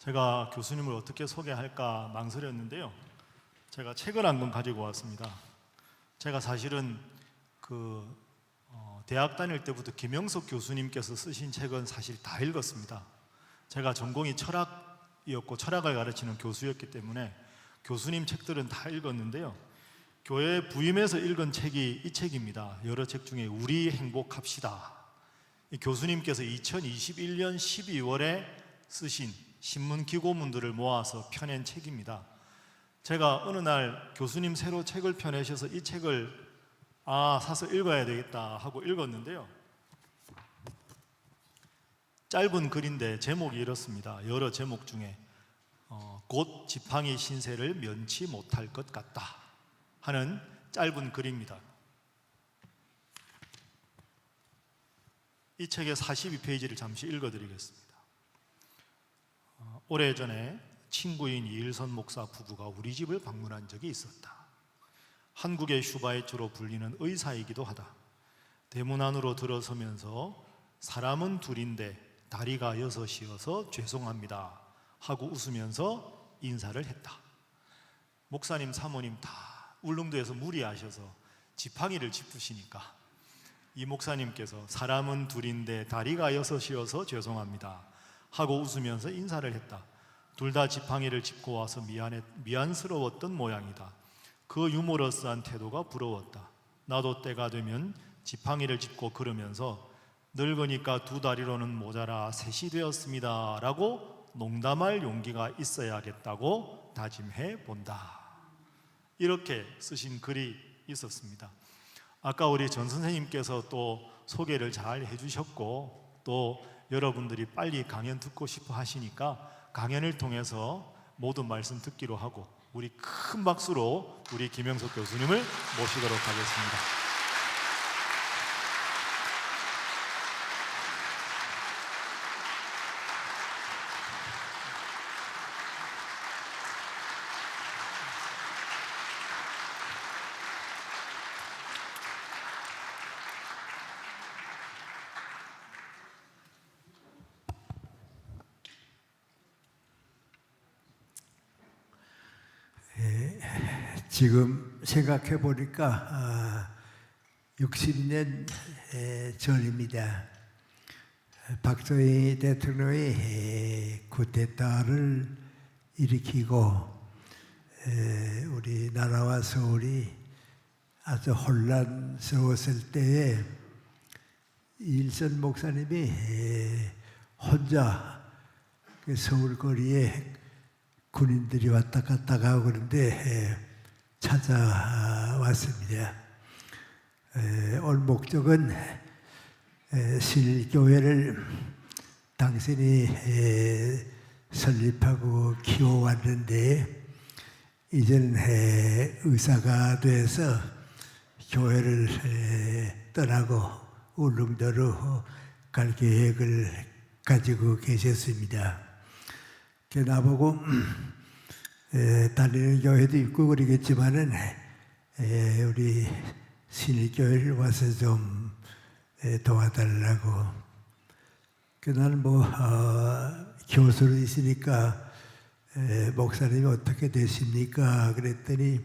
제가 교수님을 어떻게 소개할까 망설였는데요. 제가 책을 한 권 가지고 왔습니다. 제가 사실은 대학 다닐 때부터 김영석 교수님께서 쓰신 책은 사실 다 읽었습니다. 제가 전공이 철학이었고 철학을 가르치는 교수였기 때문에 교수님 책들은 다 읽었는데요. 교회 부임해서 읽은 책이 이 책입니다. 여러 책 중에 우리 행복합시다. 교수님께서 2021년 12월에 쓰신 신문 기고문들을 모아서 펴낸 책입니다. 제가 어느 날 교수님 새로 책을 펴내셔서 이 책을 사서 읽어야 되겠다 하고 읽었는데요. 짧은 글인데 제목이 이렇습니다. 여러 제목 중에 곧 지팡이 신세를 면치 못할 것 같다 하는 짧은 글입니다. 이 책의 42페이지를 잠시 읽어드리겠습니다. 오래전에 친구인 이일선 목사 부부가 우리 집을 방문한 적이 있었다. 한국의 슈바이처로 불리는 의사이기도 하다. 대문 안으로 들어서면서 사람은 둘인데 다리가 여섯이어서 죄송합니다 하고 웃으면서 인사를 했다. 목사님 사모님 다 울릉도에서 무리하셔서 지팡이를 짚으시니까 이 목사님께서 사람은 둘인데 다리가 여섯이어서 죄송합니다 하고 웃으면서 인사를 했다. 둘 다 지팡이를 짚고 와서 미안스러웠던 모양이다. 그 유머러스한 태도가 부러웠다. 나도 때가 되면 지팡이를 짚고 걸으면서 늙으니까 두 다리로는 모자라 셋이 되었습니다 라고 농담할 용기가 있어야겠다고 다짐해 본다. 이렇게 쓰신 글이 있었습니다. 아까 우리 전 선생님께서 또 소개를 잘 해주셨고 또 여러분들이 빨리 강연 듣고 싶어 하시니까 강연을 통해서 모든 말씀 듣기로 하고 우리 큰 박수로 우리 김영석 교수님을 모시도록 하겠습니다. 지금 생각해 보니까 60년 전입니다. 박정희 대통령이 쿠데타를 일으키고 우리 나라와 서울이 아주 혼란스러웠을 때에 이일선 목사님이 혼자 서울 거리에 군인들이 왔다 갔다 가고 그런데 찾아왔습니다. 올 목적은 신일교회를 당신이 설립하고 키워왔는데 이제는 의사가 돼서 교회를 떠나고 울릉도로 갈 계획을 가지고 계셨습니다. 나보고 다니는 교회도 있고 그러겠지만은 우리 신일교회를 와서 좀 도와달라고. 나는 교수로 있으니까 목사님이 어떻게 되십니까? 그랬더니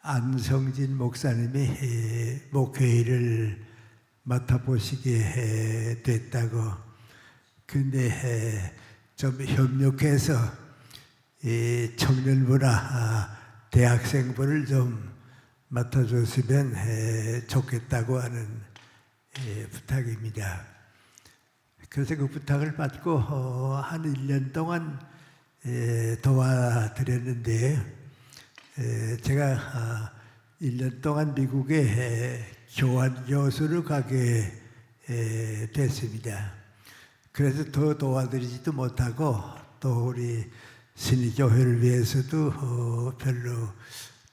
안성진 목사님이 목회의를 맡아보시게 됐다고. 근데 좀 협력해서 이 청년부나 대학생부를 좀 맡아줬으면 좋겠다고 하는 부탁입니다. 그래서 그 부탁을 받고 한 1년 동안 도와드렸는데 제가 1년 동안 미국에 교환 교수를 가게 됐습니다. 그래서 더 도와드리지도 못하고 또 우리 신일교회를 위해서도 별로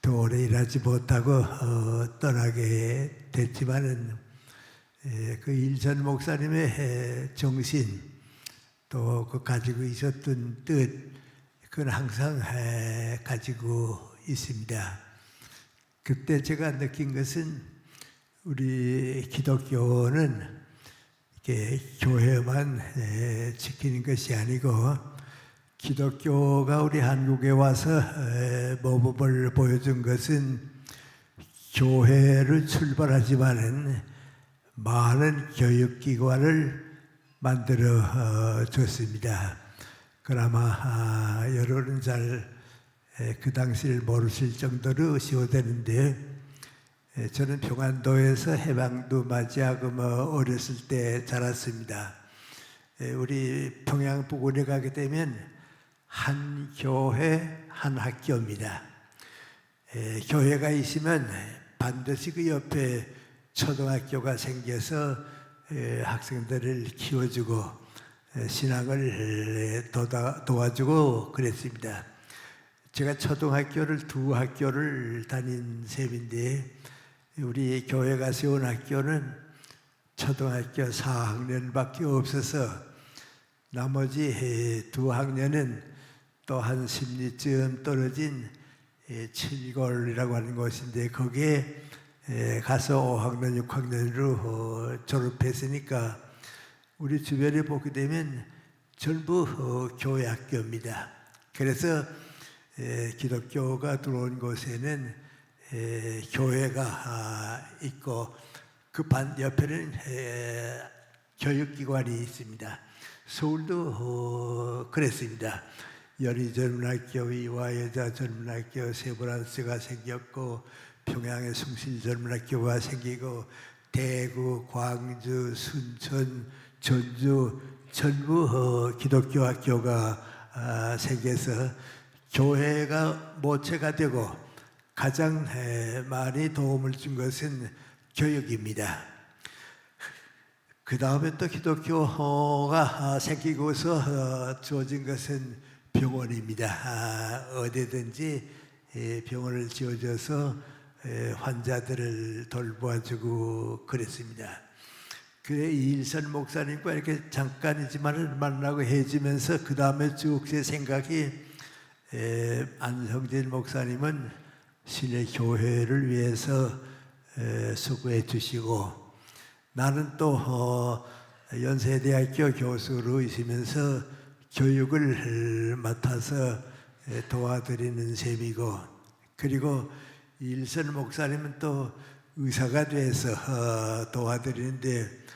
더 오래 일하지 못하고 떠나게 됐지만은 그 일선 목사님의 정신 또 그 가지고 있었던 뜻 그건 항상 가지고 있습니다. 그때 제가 느낀 것은 우리 기독교는 이렇게 교회만 지키는 것이 아니고 기독교가 우리 한국에 와서 모범을 보여준 것은 교회를 출발하지만은 많은 교육기관을 만들어 줬습니다. 그나마 여러분은 잘 그 당시를 모르실 정도로 쉬워되는데, 저는 평안도에서 해방도 맞이하고 어렸을 때 자랐습니다. 우리 평양 부근에 가게 되면 한 교회 한 학교입니다. 교회가 있으면 반드시 그 옆에 초등학교가 생겨서 학생들을 키워주고 신앙을 도와주고 그랬습니다. 제가 초등학교를 두 학교를 다닌 셈인데, 우리 교회가 세운 학교는 초등학교 4학년밖에 없어서 나머지 두 학년은 또 한 10리쯤 떨어진 칠골이라고 하는 곳인데, 거기에 가서 5학년, 6학년으로 졸업했으니까 우리 주변에 보게 되면 전부 교회 학교입니다. 그래서 기독교가 들어온 곳에는 교회가 있고 그 반 옆에는 교육기관이 있습니다. 서울도 그랬습니다. 연희전문학교, 이화여자전문학교, 세브란스가 생겼고, 평양에 숭실전문학교가 생기고, 대구, 광주, 순천, 전주 전부 기독교 학교가 생겨서 교회가 모체가 되고 가장 많이 도움을 준 것은 교육입니다. 그 다음에 또 기독교가 생기고서 주어진 것은 병원입니다. 어디든지 병원을 지어줘서 환자들을 돌보아주고 그랬습니다. 그래 이일선 목사님과 이렇게 잠깐이지만 만나고 해지면서 그 다음에 쭉 제 생각이, 안성진 목사님은 신의 교회를 위해서 수고해 주시고, 나는 또 연세대학교 교수로 있으면서 교육을 맡아서 도와드리는 셈이고, 그리고 일선 목사님은 또 의사가 돼서 도와드리는데,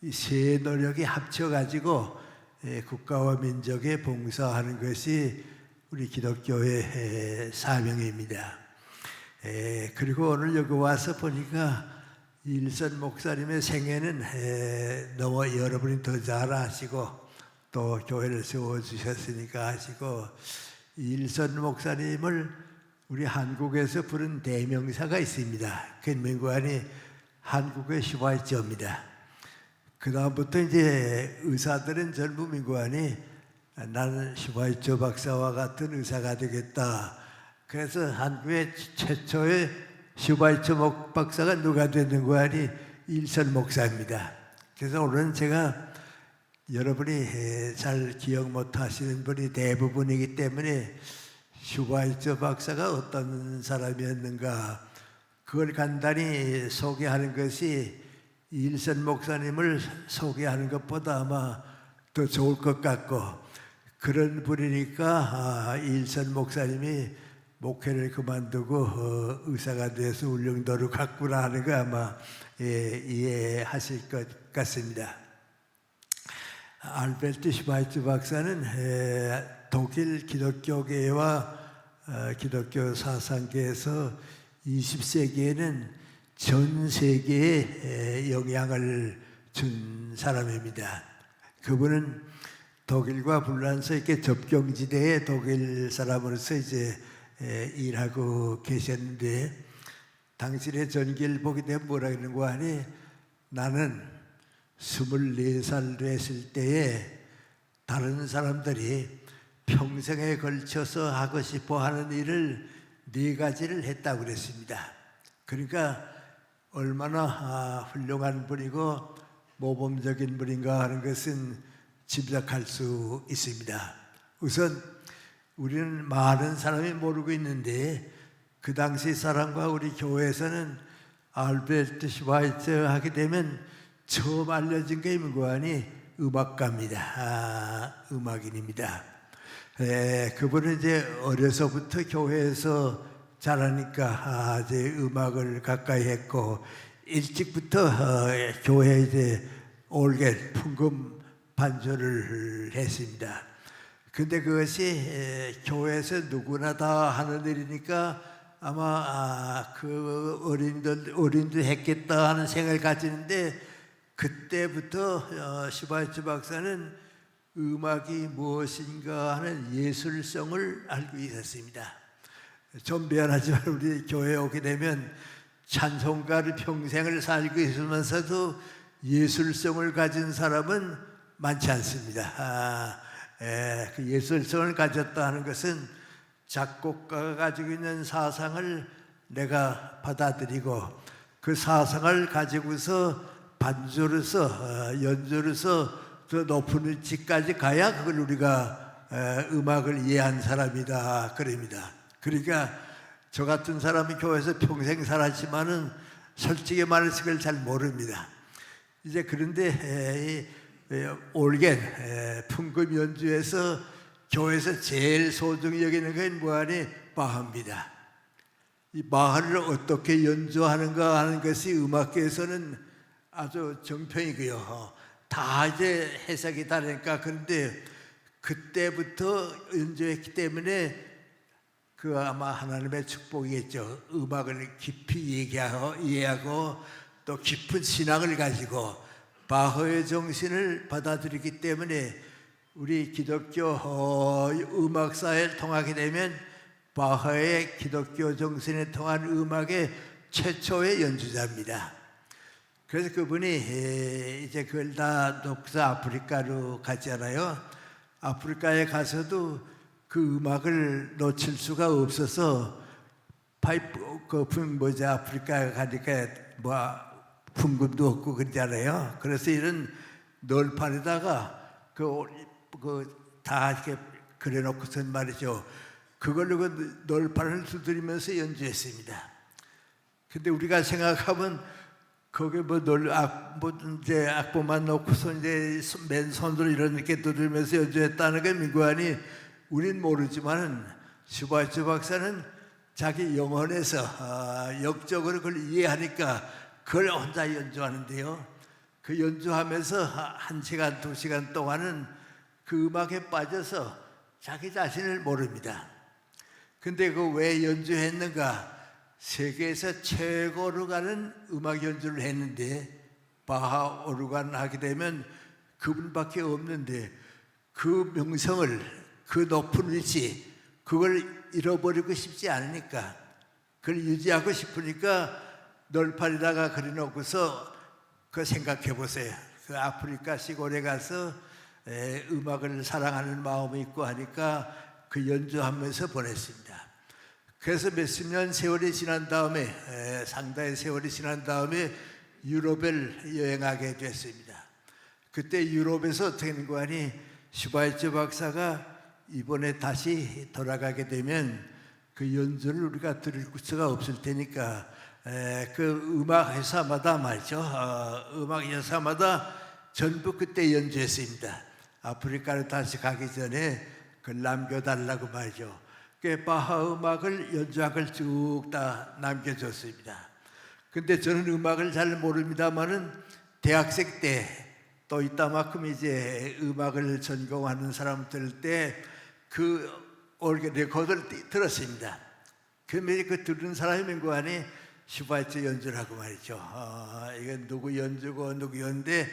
이 세 노력이 합쳐가지고 국가와 민족에 봉사하는 것이 우리 기독교의 사명입니다. 그리고 오늘 여기 와서 보니까 일선 목사님의 생애는 너무 여러분이 더 잘 아시고 또 교회를 세워주셨으니까 아시고, 일선 목사님을 우리 한국에서 부른 대명사가 있습니다. 그 명관이 한국의 슈바이처입니다. 그 다음부터 이제 의사들은 전부 민관이 나는 슈바이처 박사와 같은 의사가 되겠다. 그래서 한국의 최초의 슈바이처 박사가 누가 됐는 거 아니? 일선 목사입니다. 그래서 오늘은 제가 여러분이 잘 기억 못 하시는 분이 대부분이기 때문에 슈바이처 박사가 어떤 사람이었는가 그걸 간단히 소개하는 것이 일선 목사님을 소개하는 것보다 아마 더 좋을 것 같고, 그런 분이니까 일선 목사님이 목회를 그만두고 의사가 돼서 울릉도로 갔구나 하는 거 아마 이해하실 것 같습니다. 알베르트 슈바이처 박사는 독일 기독교계와 기독교 사상계에서 20세기에는 전 세계에 영향을 준 사람입니다. 그분은 독일과 불란서 이렇게 접경지대에 독일 사람으로서 이제 일하고 계셨는데, 당신의 전기를 보게 되면 뭐라 그러는 거 아니? 나는 24살 됐을 때에 다른 사람들이 평생에 걸쳐서 하고 싶어 하는 일을 4가지를 했다고 그랬습니다. 그러니까 얼마나 훌륭한 분이고 모범적인 분인가 하는 것은 짐작할 수 있습니다. 우선 우리는 많은 사람이 모르고 있는데, 그 당시 사람과 우리 교회에서는 알베르트 슈바이처 하게 되면 처음 알려진 게 뭐니? 음악가입니다. 음악인입니다. 그분은 이제 어려서부터 교회에서 자라니까 이제 음악을 가까이 했고 일찍부터 교회 이제 올겐 풍금 반주를 했습니다. 근데 그것이 교회에서 누구나 다 하는 일이니까 아마 그 어린도 했겠다 하는 생각을 가지는데 그때부터 슈바이처 박사는 음악이 무엇인가 하는 예술성을 알고 있었습니다. 좀 미안하지만 우리 교회에 오게 되면 찬송가를 평생을 살고 있으면서도 예술성을 가진 사람은 많지 않습니다. 그 예술성을 가졌다 하는 것은 작곡가가 가지고 있는 사상을 내가 받아들이고 그 사상을 가지고서 반주로서 연주로서 더 높은 위치까지 가야 그걸 우리가 음악을 이해한 사람이다 그럽니다. 그러니까 저 같은 사람이 교회에서 평생 살았지만은 솔직히 말해서 그걸 잘 모릅니다. 이제 그런데 올겐 풍금 연주에서 교회에서 제일 소중히 여기는 건 뭐하니? 바하입니다. 이 바하를 어떻게 연주하는가 하는 것이 음악계에서는 아주 정평이고요. 다 이제 해석이 다르니까. 그런데 그때부터 연주했기 때문에 그 아마 하나님의 축복이겠죠. 음악을 깊이 이해하고 또 깊은 신앙을 가지고 바하의 정신을 받아들이기 때문에 우리 기독교 음악사에 통하게 되면 바하의 기독교 정신에 통한 음악의 최초의 연주자입니다. 그래서 그분이 이제 그걸 다 놓고서 아프리카로 갔잖아요. 아프리카에 가서도 그 음악을 놓칠 수가 없어서 아프리카에 가니까 풍금도 없고 그러잖아요. 그래서 이런 널판에다가 다 이렇게 그려놓고선 말이죠. 그걸로 그 널판을 두드리면서 연주했습니다. 근데 우리가 생각하면 거기 이제 악보만 놓고서 이제 맨손으로 이렇게 두드리면서 연주했다는 게 민구하니 우린 모르지만은 슈바이처 박사는 자기 영혼에서 역적으로 그걸 이해하니까 그걸 혼자 연주하는데요. 그 연주하면서 1시간, 2시간 동안은 그 음악에 빠져서 자기 자신을 모릅니다. 근데 그 왜 연주했는가? 세계에서 최고로 가는 음악 연주를 했는데 바하 오르간 하게 되면 그분밖에 없는데 그 명성을 그 높은 위치 그걸 잃어버리고 싶지 않으니까 그걸 유지하고 싶으니까 널판에다가 그려놓고서 그 생각해 보세요. 그 아프리카 시골에 가서 음악을 사랑하는 마음이 있고 하니까 그 연주하면서 보냈습니다. 그래서 몇십 년 세월이 지난 다음에 상당히 세월이 지난 다음에 유럽을 여행하게 됐습니다. 그때 유럽에서 어떻게 하는 거 아니 슈바이처 박사가 이번에 다시 돌아가게 되면 그 연주를 우리가 들을 수가 없을 테니까 그 음악 회사마다 말이죠. 음악 회사마다 전부 그때 연주했습니다. 아프리카로 다시 가기 전에 그걸 남겨달라고 말이죠. 그 바하 음악을 연주한 걸 쭉 다 남겨줬습니다. 근데 저는 음악을 잘 모릅니다만은 대학생 때 또 이따만큼 이제 음악을 전공하는 사람들 때 그 올겐 레코드를 들었습니다. 그러면 그 들은 사람이 민구 안에 슈바이처 연주라고 말이죠. 이건 누구 연주고 누구 연주인데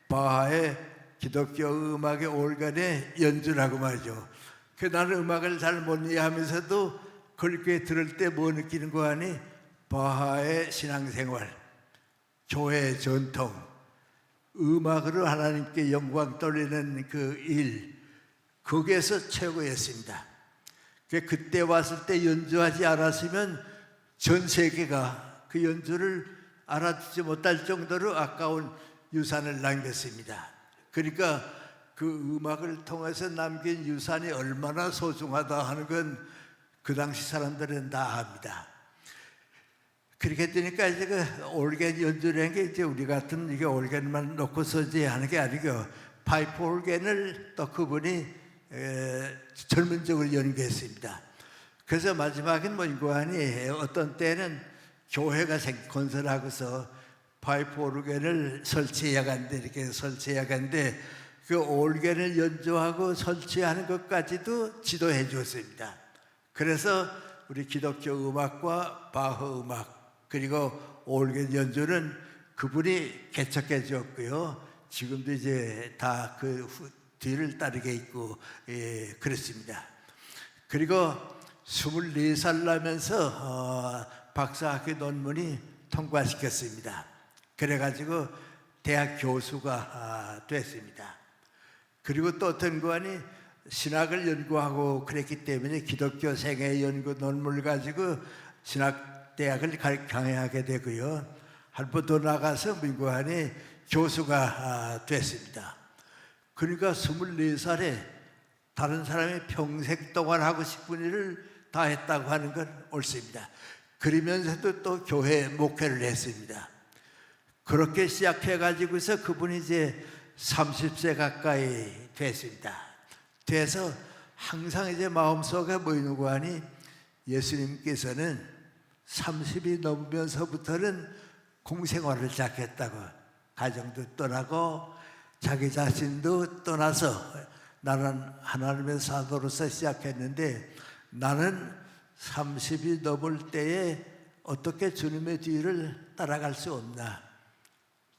바하의 기독교 음악의 올간의 연주라고 말이죠. 그 나는 음악을 잘 못 이해하면서도 그렇게 들을 때 뭐 느끼는 거 아니? 바하의 신앙생활, 교회 전통, 음악으로 하나님께 영광 돌리는 그 일, 거기에서 최고였습니다. 그때 왔을 때 연주하지 않았으면 전 세계가 그 연주를 알아듣지 못할 정도로 아까운 유산을 남겼습니다. 그러니까 그 음악을 통해서 남긴 유산이 얼마나 소중하다 하는 건 그 당시 사람들은 다 압니다. 그렇게 되니까 이제 그 올겐 연주라는 게 이제 우리 같은 이게 올겐만 놓고서 이제 하는 게 아니고 파이프 올겐을 또 그분이 젊은 적을 연구했습니다. 그래서 마지막엔 문구안이 어떤 때는 교회가 건설하고서 파이프 오르겐을 설치해야 하는데 이렇게 설치해야 하는데 그 오르겐을 연주하고 설치하는 것까지도 지도해 주었습니다. 그래서 우리 기독교 음악과 바흐 음악 그리고 오르겐 연주는 그분이 개척해 주었고요. 지금도 이제 다 그 뒤를 따르게 있고 그렇습니다. 그리고 24살 나면서 박사학위 논문이 통과시켰습니다. 그래가지고 대학 교수가 됐습니다. 그리고 또 어떤 구안이 신학을 연구하고 그랬기 때문에 기독교 생애 연구 논문을 가지고 신학대학을 강의하게 되고요. 한 번 더 나가서 민구안이 교수가 됐습니다. 그러니까 24살에 다른 사람이 평생 동안 하고 싶은 일을 다 했다고 하는 건 옳습니다. 그러면서도 또 교회 목회를 했습니다. 그렇게 시작해가지고서 그분이 이제 30세 가까이 됐습니다. 돼서 항상 이제 마음속에 보이는 거 아니 예수님께서는 30이 넘으면서부터는 공생활을 시작했다고 가정도 떠나고 자기 자신도 떠나서 나는 하나님의 사도로서 시작했는데 나는 30이 넘을 때에 어떻게 주님의 뒤를 따라갈 수 없나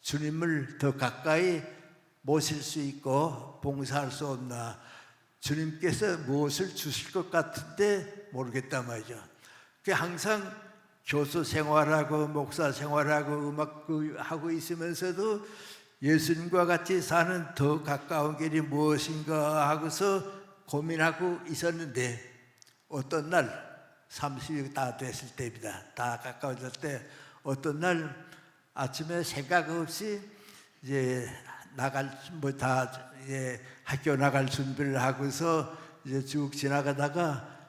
주님을 더 가까이 모실 수 있고 봉사할 수 없나 주님께서 무엇을 주실 것 같은데 모르겠단 말이죠. 항상 교수 생활하고 목사 생활하고 음악하고 있으면서도 예수님과 같이 사는 더 가까운 길이 무엇인가 하고서 고민하고 있었는데 어떤 날 30이 다 됐을 때입니다. 다 가까워질 때 어떤 날 아침에 생각 없이 이제 나갈 다 이제 학교 나갈 준비를 하고서 이제 쭉 지나가다가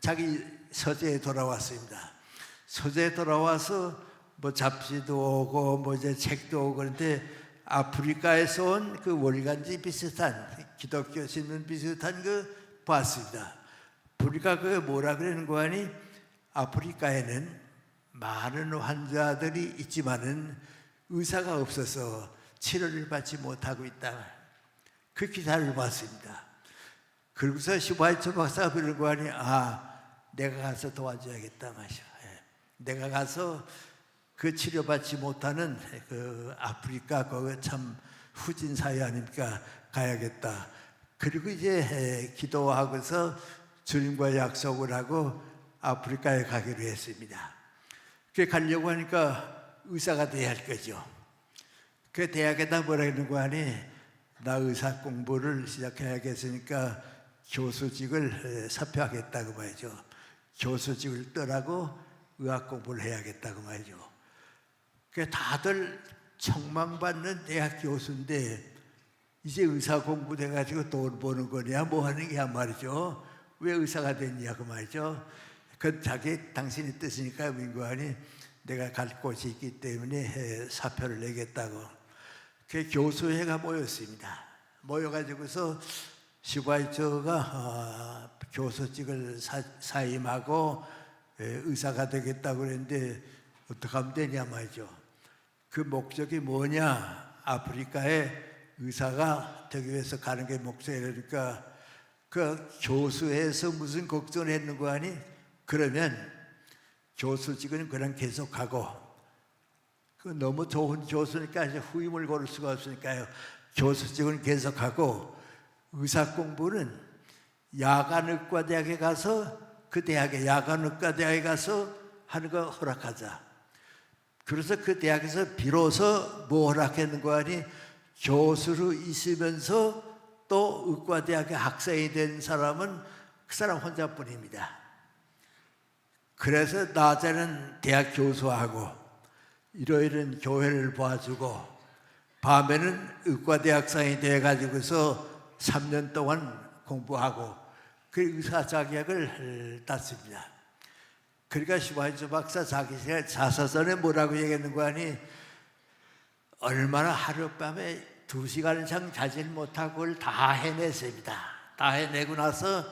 자기 서재에 돌아왔습니다. 서재에 돌아와서 뭐 잡지도 오고 뭐 이제 책도 오고 그런데 아프리카에서 온 그 월간지 비슷한 기독교 신문 비슷한 거 봤습니다. 보니까 그게 뭐라 그러는 거 아니 아프리카에는 많은 환자들이 있지만은 의사가 없어서 치료를 받지 못하고 있다. 그 기사를 봤습니다. 그러고서 슈바이처 박사가 그러는 거 아니 내가 가서 도와줘야겠다 마셔. 내가 가서 그 치료받지 못하는 그 아프리카 거기 참 후진 사회 아닙니까? 가야겠다. 그리고 이제 기도하고서 주님과 약속을 하고 아프리카에 가기로 했습니다. 그 가려고 하니까 의사가 돼야 할 거죠. 그 대학에다 뭐라 했는 거 아니 나 의사 공부를 시작해야겠으니까 교수직을 사표하겠다고 말이죠. 교수직을 떠나고 의학 공부를 해야겠다고 말이죠. 그 다들 청망받는 대학 교수인데 이제 의사 공부돼가지고 돈 버는 거냐 뭐 하는 게야 말이죠. 왜 의사가 됐냐고 말이죠. 그 당신이 뜻이니까 민구안이 내가 갈 곳이 있기 때문에 사표를 내겠다고. 그 교수회가 모였습니다. 모여가지고서 슈바이처가 교수직을 사임하고 의사가 되겠다고 그랬는데 어떻게 하면 되냐 말이죠. 그 목적이 뭐냐? 아프리카에 의사가 되기 위해서 가는 게 목적이니까 그 교수에서 무슨 걱정을 했는 거 아니? 그러면 교수직은 그냥 계속하고 그 너무 좋은 교수니까 이제 후임을 고를 수가 없으니까요. 교수직은 계속하고 의사 공부는 야간의과대학에 가서 그 대학에 야간의과대학에 가서 하는 거 허락하자. 그래서 그 대학에서 비로소 뭐 허락했는 거 아니? 교수로 있으면서 또 의과대학의 학생이 된 사람은 그 사람 혼자뿐입니다. 그래서 낮에는 대학 교수하고 일요일은 교회를 봐주고 밤에는 의과대학생이 돼가지고서 3년 동안 공부하고 그 의사 자격을 땄습니다. 그러니까 슈바이처 박사 자기 자서전에 뭐라고 얘기했는 거 아니? 얼마나 하룻밤에 2시간 이상 자질 못하고 그걸 다 해냈습니다. 다 해내고 나서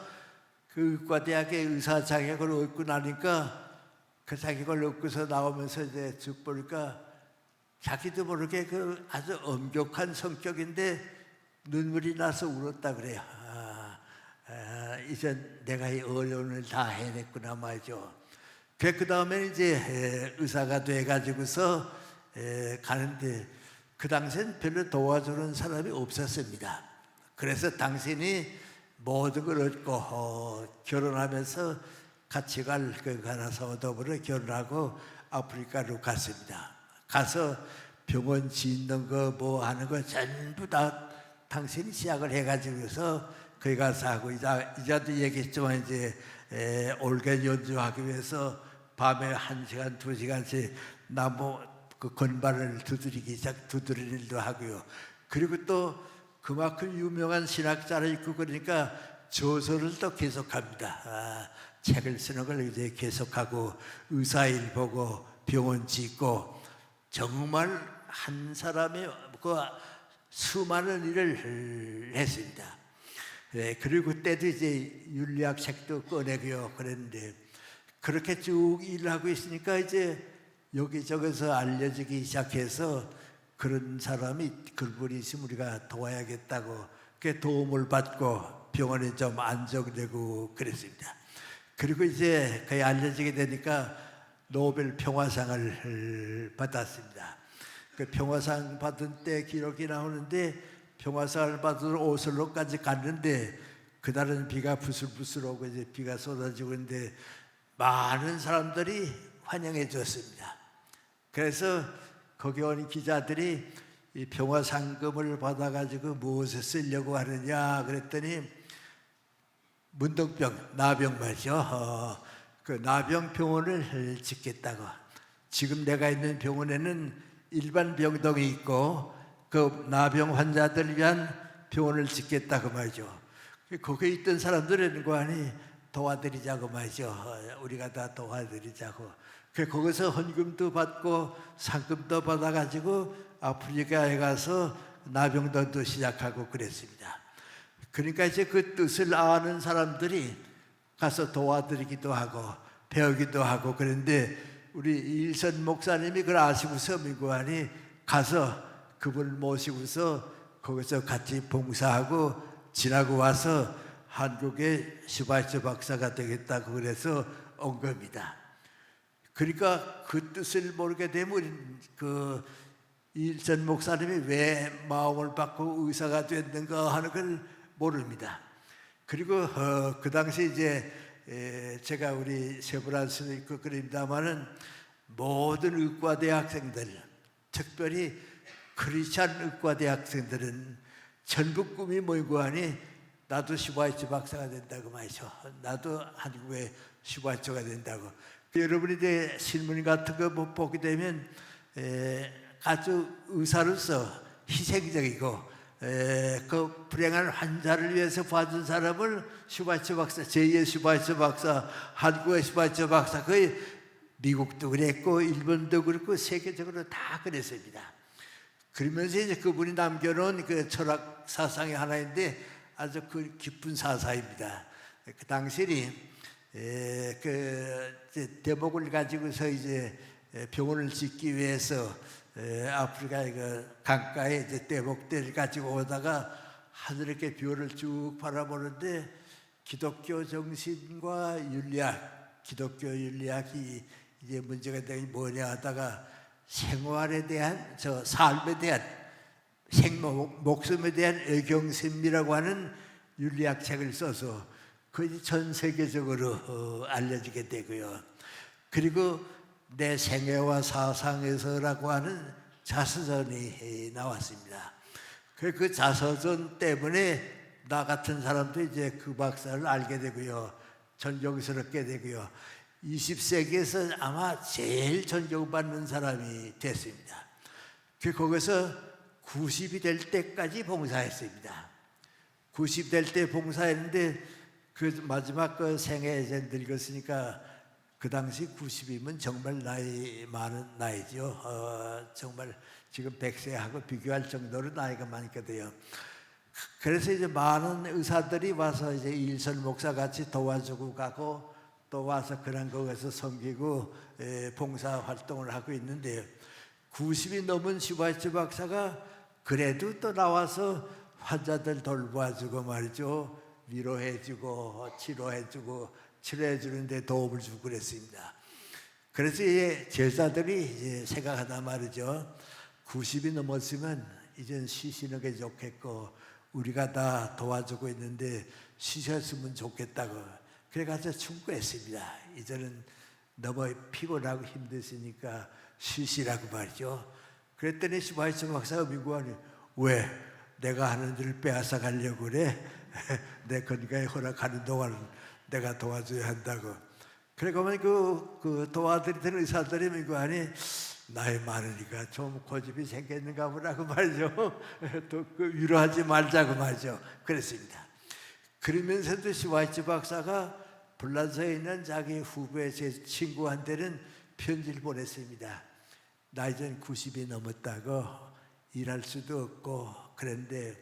그 의과대학의 의사 자격을 얻고 나니까 그 자격을 얻고서 나오면서 이제 쭉 보니까 자기도 모르게 그 아주 엄격한 성격인데 눈물이 나서 울었다 그래요. 이제 내가 이 어려움을 다 해냈구나 말이죠. 그 다음에 이제 의사가 돼가지고서 가는데 그 당시엔 별로 도와주는 사람이 없었습니다. 그래서 당신이 모든 걸 얻고 결혼하면서 같이 갈 그 가나사와 더불어 결혼하고 아프리카로 갔습니다. 가서 병원 짓는 거 뭐 하는 거 전부 다 당신이 시작을 해가지고서 거기 가서 하고 이자도 얘기했지만 이제 올게 연주하기 위해서 밤에 1시간, 2시간씩 나무 그 건반을 두드리는 일도 하고요. 그리고 또 그만큼 유명한 신학자를 있고 그러니까 저서를 또 계속합니다. 책을 쓰는 걸 이제 계속하고 의사일 보고 병원 짓고 정말 한 사람의 그 수많은 일을 했습니다. 그리고 그때도 이제 윤리학 책도 꺼내고요 그랬는데 그렇게 쭉 일을 하고 있으니까 이제 여기저기서 알려지기 시작해서 그런 사람이 그분이 있으면 우리가 도와야겠다고 그 도움을 받고 병원에 좀 안정되고 그랬습니다. 그리고 이제 그게 알려지게 되니까 노벨 평화상을 받았습니다. 그 평화상 받은 때 기록이 나오는데 평화상을 받으러 오슬로까지 갔는데 그날은 비가 부슬부슬 오고 이제 비가 쏟아지고 있는데 많은 사람들이 환영해 줬습니다. 그래서 거기 온 기자들이 이 평화상금을 받아가지고 무엇에 쓰려고 하느냐 그랬더니 문둥병, 나병 말이죠. 그 나병병원을 짓겠다고. 지금 내가 있는 병원에는 일반 병동이 있고 그 나병 환자들 위한 병원을 짓겠다고 말이죠. 거기에 있던 사람들은 거 아니 도와드리자고 말이죠. 우리가 다 도와드리자고. 거기서 헌금도 받고 상금도 받아가지고 아프리카에 가서 나병동도 시작하고 그랬습니다. 그러니까 이제 그 뜻을 아는 사람들이 가서 도와드리기도 하고 배우기도 하고 그런데 우리 이일선 목사님이 그걸 아시고서 미국안이 가서 그분을 모시고서 거기서 같이 봉사하고 지나고 와서 한국의 슈바이처 박사가 되겠다고 그래서 온 겁니다. 그러니까 그 뜻을 모르게 되면 그 이일선 목사님이 왜 마음을 받고 의사가 됐는가 하는 걸 모릅니다. 그리고 그 당시 이제 제가 우리 세브란스도 있고 그립니다마는 모든 의과대 학생들, 특별히 크리스찬 의과대 학생들은 전부 꿈이 뭐고 하니 나도 슈바이처 박사가 된다고 말이죠. 나도 한국의 슈바이처가 된다고. 여러분이 이제 신문 같은 거 보게 되면 아주 의사로서 희생적이고 그 불행한 환자를 위해서 봐준 사람을 슈바이처 박사, 제2의 슈바이처 박사, 한국의 슈바이처 박사, 거의 미국도 그랬고 일본도 그렇고 세계적으로 다 그랬습니다. 그러면서 이제 그분이 남겨놓은 그 철학 사상이 하나인데 아주 그 깊은 사상입니다. 그 당시에 그 대목을 가지고서 이제 병원을 짓기 위해서 아프리카의 그 강가에 이제 대목대를 가지고 오다가 하늘의 별을 쭉 바라보는데 기독교 정신과 윤리학, 기독교 윤리학이 이제 문제가 되기 뭐냐 하다가 생활에 대한 삶에 대한 목숨에 대한 의경심이라고 하는 윤리학 책을 써서 그것이 전 세계적으로 알려지게 되고요. 그리고 내 생애와 사상에서라고 하는 자서전이 나왔습니다. 그 자서전 때문에 나 같은 사람도 이제 그 박사를 알게 되고요. 존경스럽게 되고요. 20세기에서 아마 제일 존경받는 사람이 됐습니다. 거기서 90이 될 때까지 봉사했습니다. 90 될 때 봉사했는데 그 마지막 그 생애 이제 늙었으니까 그 당시 90이면 정말 나이 많은 나이죠. 정말 지금 100세하고 비교할 정도로 나이가 많거든요. 그래서 이제 많은 의사들이 와서 이제 이일선 목사 같이 도와주고 가고 또 와서 그런 거에서 섬기고 봉사 활동을 하고 있는데요. 90이 넘은 슈바이츠 박사가 그래도 또 나와서 환자들 돌봐주고 말이죠. 위로해주고 치료해주는 데 도움을 주고 그랬습니다. 그래서 이제 제자들이 이제 생각하다 말이죠. 90이 넘었으면 이젠 쉬시는 게 좋겠고 우리가 다 도와주고 있는데 쉬셨으면 좋겠다고 그래가지고 충고했습니다. 이제는 너무 피곤하고 힘드시니까 쉬시라고 말이죠. 그랬더니 슈바이츠 박사가 미국안이 왜 내가 하는 일을 빼앗아 가려고 그래? 내 건강에 허락하는 동안 내가 도와줘야 한다고. 그러니까 그 도와드리던 의사들이 미국안이 나이 많으니까 좀 고집이 생겼는가 보라고 말이죠. 또 그 위로하지 말자고 말이죠. 그랬습니다. 그러면서도 슈바이츠 박사가 불란서에 있는 자기 후배 제 친구한테는 편지를 보냈습니다. 나 이젠 90이 넘었다고 일할 수도 없고 그런데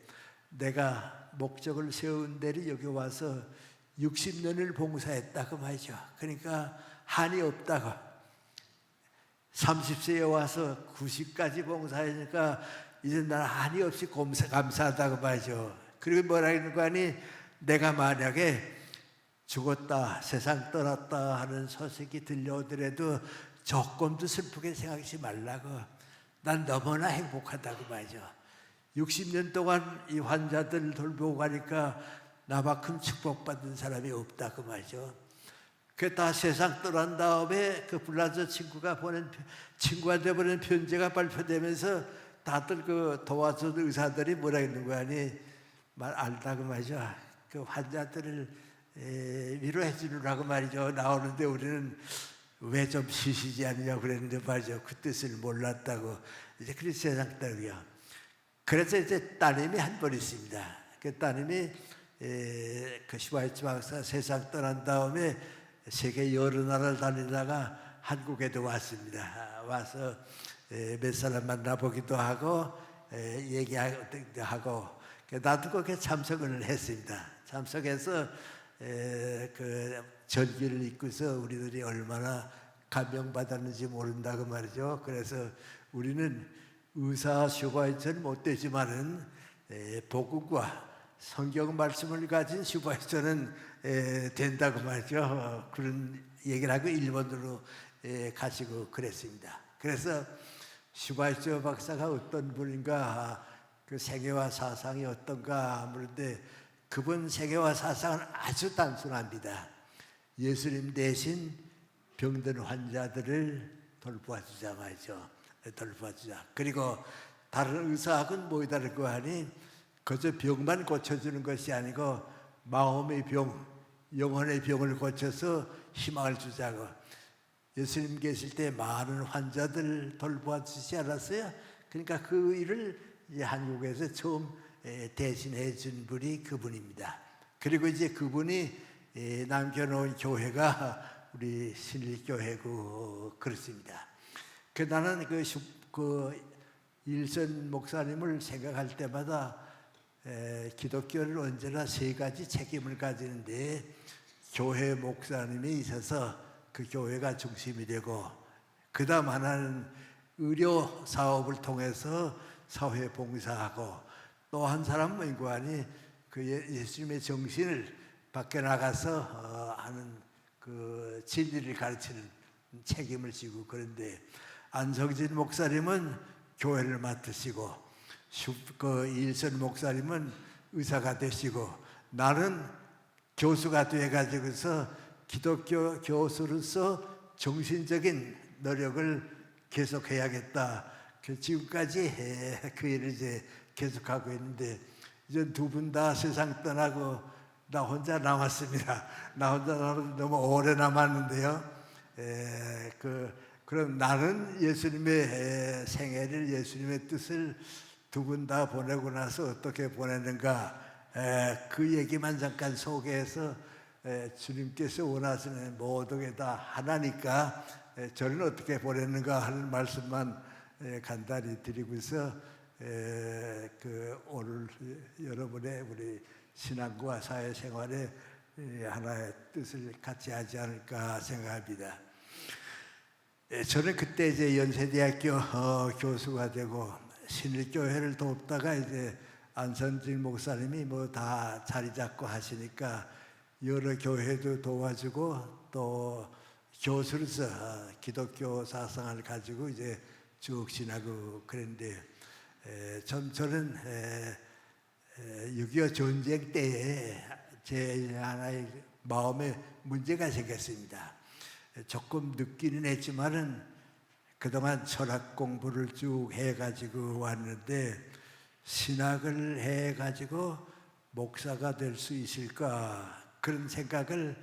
내가 목적을 세운 데를 여기 와서 60년을 봉사했다고 말이죠. 그러니까 한이 없다고. 30세에 와서 90까지 봉사하니까 이제 나는 한이 없이 감사하다고 말이죠. 그리고 뭐라 했는 거 아니? 내가 만약에 죽었다, 세상 떠났다 하는 소식이 들려오더라도 조금도 슬프게 생각하지 말라고. 난 너무나 행복하다고 말이죠. 60년 동안 이 환자들 돌보고 가니까 나만큼 축복받은 사람이 없다고 말이죠. 그 다 세상 떠난 다음에 그 불란서 친구한테 보낸 편지가 발표되면서 다들 그 도와준 의사들이 뭐라 했는 거 아니? 말 알다고 말이죠. 그 환자들을 위로해 주느라고 말이죠. 나오는데 우리는 왜 좀 쉬시지 않느냐고 그랬는데 말이죠. 그 뜻을 몰랐다고. 이제 그래서 세상 떠나요. 그래서 이제 따님이 한 번 있습니다. 그 따님이 그 슈바이츠 박사 세상 떠난 다음에 세계 여러 나라를 다니다가 한국에도 왔습니다. 와서 몇 사람 만나보기도 하고 얘기하고 나도 거기에 참석을 했습니다. 참석해서 그 전기를 입고서 우리들이 얼마나 감명받았는지 모른다고 말이죠. 그래서 우리는 의사 슈바이처는 못 되지만은 복음과 성경 말씀을 가진 슈바이처는 된다고 말이죠. 그런 얘기를 하고 일본으로 가시고 그랬습니다. 그래서 슈바이처 박사가 어떤 분인가, 그 생애와 사상이 어떤가 물는데 그분 생애와 사상은 아주 단순합니다. 예수님 대신 병든 환자들을 돌봐주자 말이죠. 돌봐주자. 그리고 다른 의사하고는 뭐이 다를까 하니 그저 병만 고쳐주는 것이 아니고 마음의 병, 영혼의 병을 고쳐서 희망을 주자고. 예수님 계실 때 많은 환자들 돌봐주지 않았어요? 그러니까 그 일을 한국에서 처음 대신해 준 분이 그분입니다. 그리고 이제 그분이 남겨놓은 교회가 우리 신일교회고 그렇습니다. 나는 그 일선 목사님을 생각할 때마다 기독교는 언제나 세 가지 책임을 가지는데 교회 목사님이 있어서 그 교회가 중심이 되고 그 다음 하나는 의료 사업을 통해서 사회 봉사하고 또 한 사람은 인구하니 그 예수님의 정신을 밖에 나가서 하는 그 진리를 가르치는 책임을 지고 그런데 안성진 목사님은 교회를 맡으시고 그 일선 목사님은 의사가 되시고 나는 교수가 돼가지고서 기독교 교수로서 정신적인 노력을 계속해야겠다. 지금까지 그 일을 이제 계속하고 있는데 이제 두 분 다 세상 떠나고 나 혼자 남았습니다. 나 혼자 너무 오래 남았는데요. 그럼 나는 예수님의 생애를 예수님의 뜻을 두 분 다 보내고 나서 어떻게 보내는가 그 얘기만 잠깐 소개해서 주님께서 원하시는 모든 게 다 하나니까 저는 어떻게 보냈는가 하는 말씀만 간단히 드리고서 오늘 여러분의 우리 신앙과 사회생활에 하나의 뜻을 같이 하지 않을까 생각합니다. 저는 그때 이제 연세대학교 교수가 되고 신일교회를 돕다가 이제 안선진 목사님이 뭐 다 자리 잡고 하시니까 여러 교회도 도와주고 또 교수로서 기독교 사상을 가지고 이제 쭉 지나고 그랬는데 저는 6.25 전쟁 때에 제 하나의 마음에 문제가 생겼습니다. 조금 늦기는 했지만은 그동안 철학 공부를 쭉 해가지고 왔는데 신학을 해가지고 목사가 될 수 있을까 그런 생각을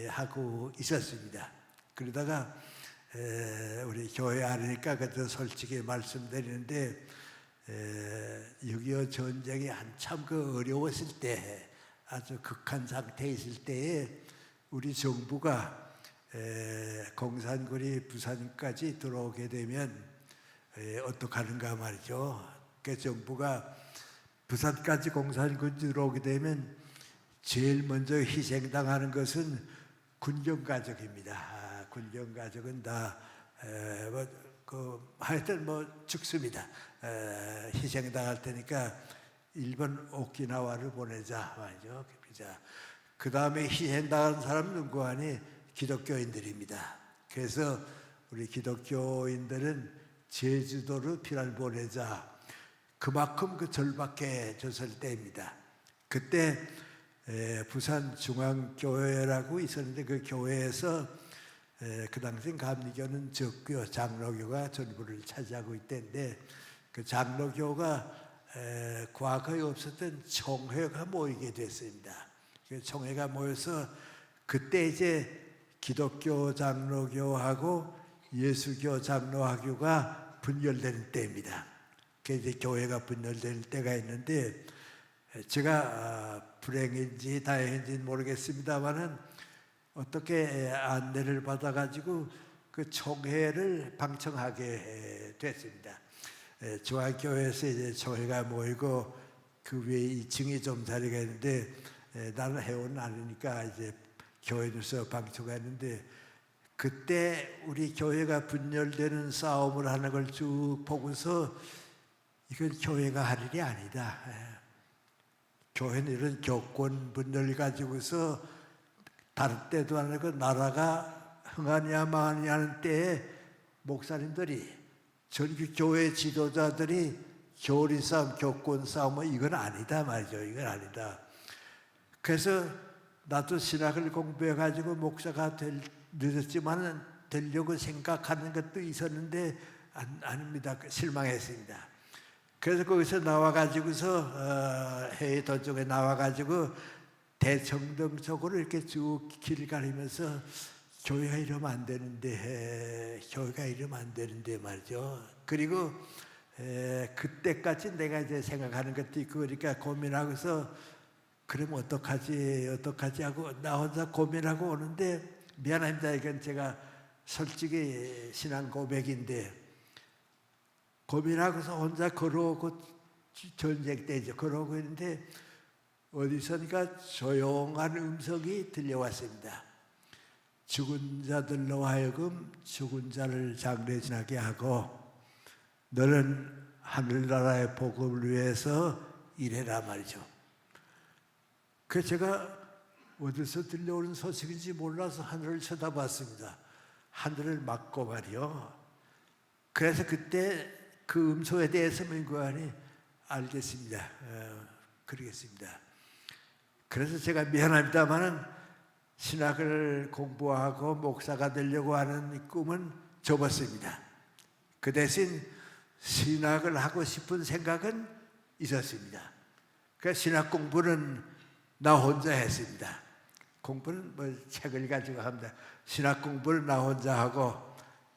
하고 있었습니다. 그러다가 우리 교회 아니니까 그때 솔직히 말씀드리는데 6.25 전쟁이 한참 어려웠을 때 아주 극한 상태에 있을 때에 우리 정부가 공산군이 부산까지 들어오게 되면 어떡하는가 말이죠. 그 정부가 부산까지 공산군이 들어오게 되면 제일 먼저 희생당하는 것은 군경가족입니다. 군경가족은 다 하여튼 죽습니다. 희생당할 테니까 일본 오키나와를 보내자 말이죠. 그 다음에 희생당한 사람은 누구 아니? 기독교인들입니다. 그래서 우리 기독교인들은 제주도로 피난을 보내자. 그만큼 절박해졌을 때입니다. 그때 부산 중앙교회라고 있었는데 그 교회에서 그 당시 감리교는 적교, 장로교가 전부를 차지하고 있던데 그 장로교가 과거에 없었던 총회가 모이게 됐습니다. 그 총회가 모여서 그때 이제 기독교 장로교하고 예수교 장로학교가 분열되는 때입니다. 그 이제 교회가 분열될 때가 있는데 제가 불행인지 다행인지는 모르겠습니다만은 어떻게 안내를 받아가지고 그 총회를 방청하게 됐습니다. 중앙교회에서 이제 총회가 모이고 그 위에 2층이 좀 자리가 있는데 나는 회원은 아니니까 이제 교회에서 방청했는데 그때 우리 교회가 분열되는 싸움을 하는 걸 쭉 보고서 이건 교회가 할 일이 아니다. 교회는 이런 교권 분열을 가지고서 다를 때도 아니고 나라가 흥하냐 망하냐 하는 때에 목사님들이 전교 교회 지도자들이 교리 싸움, 교권 싸움은 이건 아니다 말이죠. 이건 아니다. 그래서 나도 신학을 공부해가지고 목사가 늦었지만은 되려고 생각하는 것도 있었는데 아닙니다. 실망했습니다. 그래서 거기서 나와가지고서 해외 도쪽에 나와가지고 대청동 쪽으로 이렇게 쭉 길 가리면서 교회가 이러면 안 되는데 교회가 이러면 안 되는데 말이죠. 그리고 그때까지 내가 이제 생각하는 것도 있고 그러니까 고민하고서 그럼 어떡하지 하고 나 혼자 고민하고 오는데 미안합니다. 이건 제가 솔직히 신앙 고백인데 고민하고서 혼자 걸어오고 전쟁 때죠. 걸어오고 있는데 어디선가 조용한 음성이 들려왔습니다. 죽은 자들로 하여금 죽은 자를 장례지나게 하고 너는 하늘나라의 복음을 위해서 일해라 말이죠. 그래서 제가 어디서 들려오는 소식인지 몰라서 하늘을 쳐다봤습니다. 하늘을 막고 말이요. 그래서 그때 그 음소에 대해서 민구안이 알겠습니다. 그러겠습니다. 그래서 제가 미안합니다만은 신학을 공부하고 목사가 되려고 하는 이 꿈은 접었습니다. 그 대신 신학을 하고 싶은 생각은 있었습니다. 그래서 신학 공부는 나 혼자 했습니다. 공부는 책을 가지고 합니다. 신학 공부를 나 혼자 하고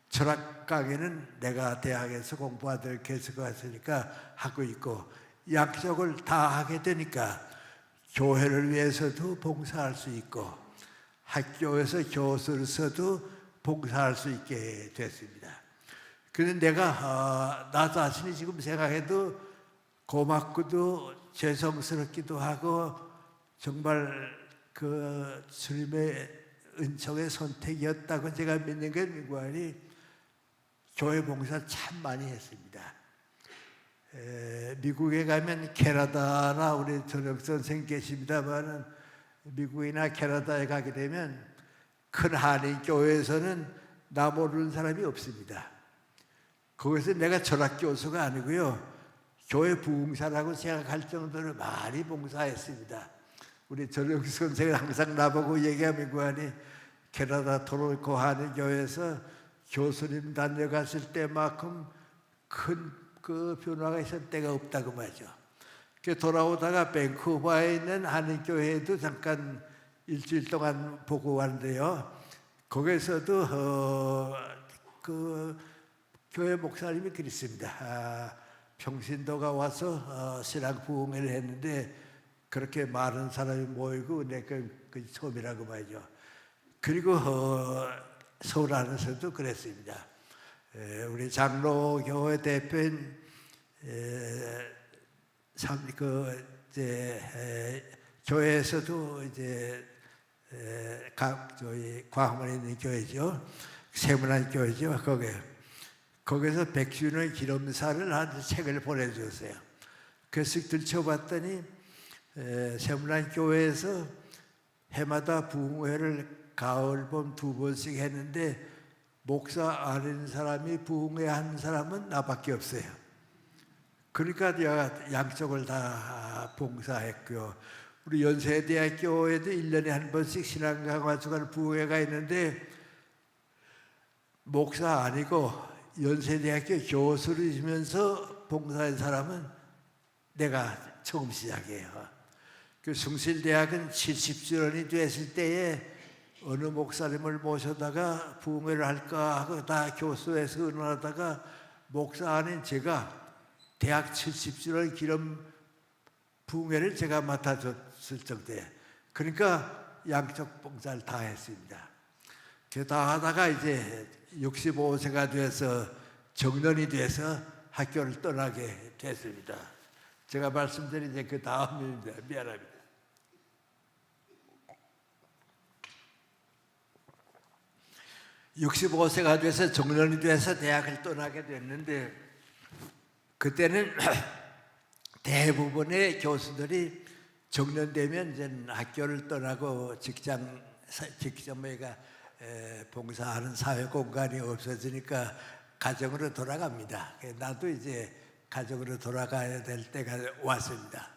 철학 강의는 내가 대학에서 공부하도록 계속했으니까 하고 있고 양쪽을 다 하게 되니까 교회를 위해서도 봉사할 수 있고 학교에서 교수로서도 봉사할 수 있게 됐습니다. 그런데 내가 나 자신이 지금 생각해도 고맙고도 죄송스럽기도 하고 정말 그 주님의 은총의 선택이었다고 제가 믿는 게 민관이 교회 봉사 참 많이 했습니다. 미국에 가면 캐나다나 우리 전혁 선생 계십니다만은 미국이나 캐나다에 가게 되면 큰 한인 교회에서는 나 모르는 사람이 없습니다. 거기서 내가 전학 교수가 아니고요, 교회 부흥사라고 생각할 정도로 많이 봉사했습니다. 우리 전혁 선생은 항상 나보고 얘기하면 그하니 캐나다 토론토 한인 교회에서 교수님 다녀갔을 때만큼 큰 그 변화가 있을 때가 없다고 말이죠. 돌아오다가 밴쿠버에 있는 한인교회에도 잠깐 일주일 동안 보고 왔는데요. 거기서도 그 교회 목사님이 그랬습니다. 평신도가 와서 신앙 부흥회를 했는데 그렇게 많은 사람이 모이고 그 처음이라고 말이죠. 그리고 서울 안에서도 그랬습니다. 우리 장로교회 대표인 교회에서도 이제 저희 광화문에 있는 교회죠, 세문안 교회죠. 거기서 백주년 기념사를 한 책을 보내주었어요. 그래서 들춰봤더니 세문안 교회에서 해마다 부흥회를 가을 봄 2번씩 했는데 목사 아닌 사람이 부흥회 한 사람은 나밖에 없어요. 그러니까 내가 양쪽을 다 봉사했고요. 우리 연세대학교에도 1년에 한 번씩 신앙강화 주간 부흥회가 있는데 목사 아니고 연세대학교 교수이면서 봉사한 사람은 내가 처음 시작이에요. 그 숭실대학은 70주년이 됐을 때에 어느 목사님을 모셔다가 부흥회를 할까 하고 다 교수에서 의논하다가 목사 아닌 제가 대학 70주년 기념 부흥회를 제가 맡아줬을 정도에, 그러니까 양쪽 봉사를 다 했습니다. 다 하다가 이제 65세가 돼서 정년이 돼서 학교를 떠나게 됐습니다. 제가 말씀드린 이제 그 다음입니다. 미안합니다. 65세가 돼서 정년이 돼서 대학을 떠나게 됐는데 그때는 대부분의 교수들이 정년되면 이제 학교를 떠나고 직장 뭐가 봉사하는 사회 공간이 없어지니까 가정으로 돌아갑니다. 나도 이제 가정으로 돌아가야 될 때가 왔습니다.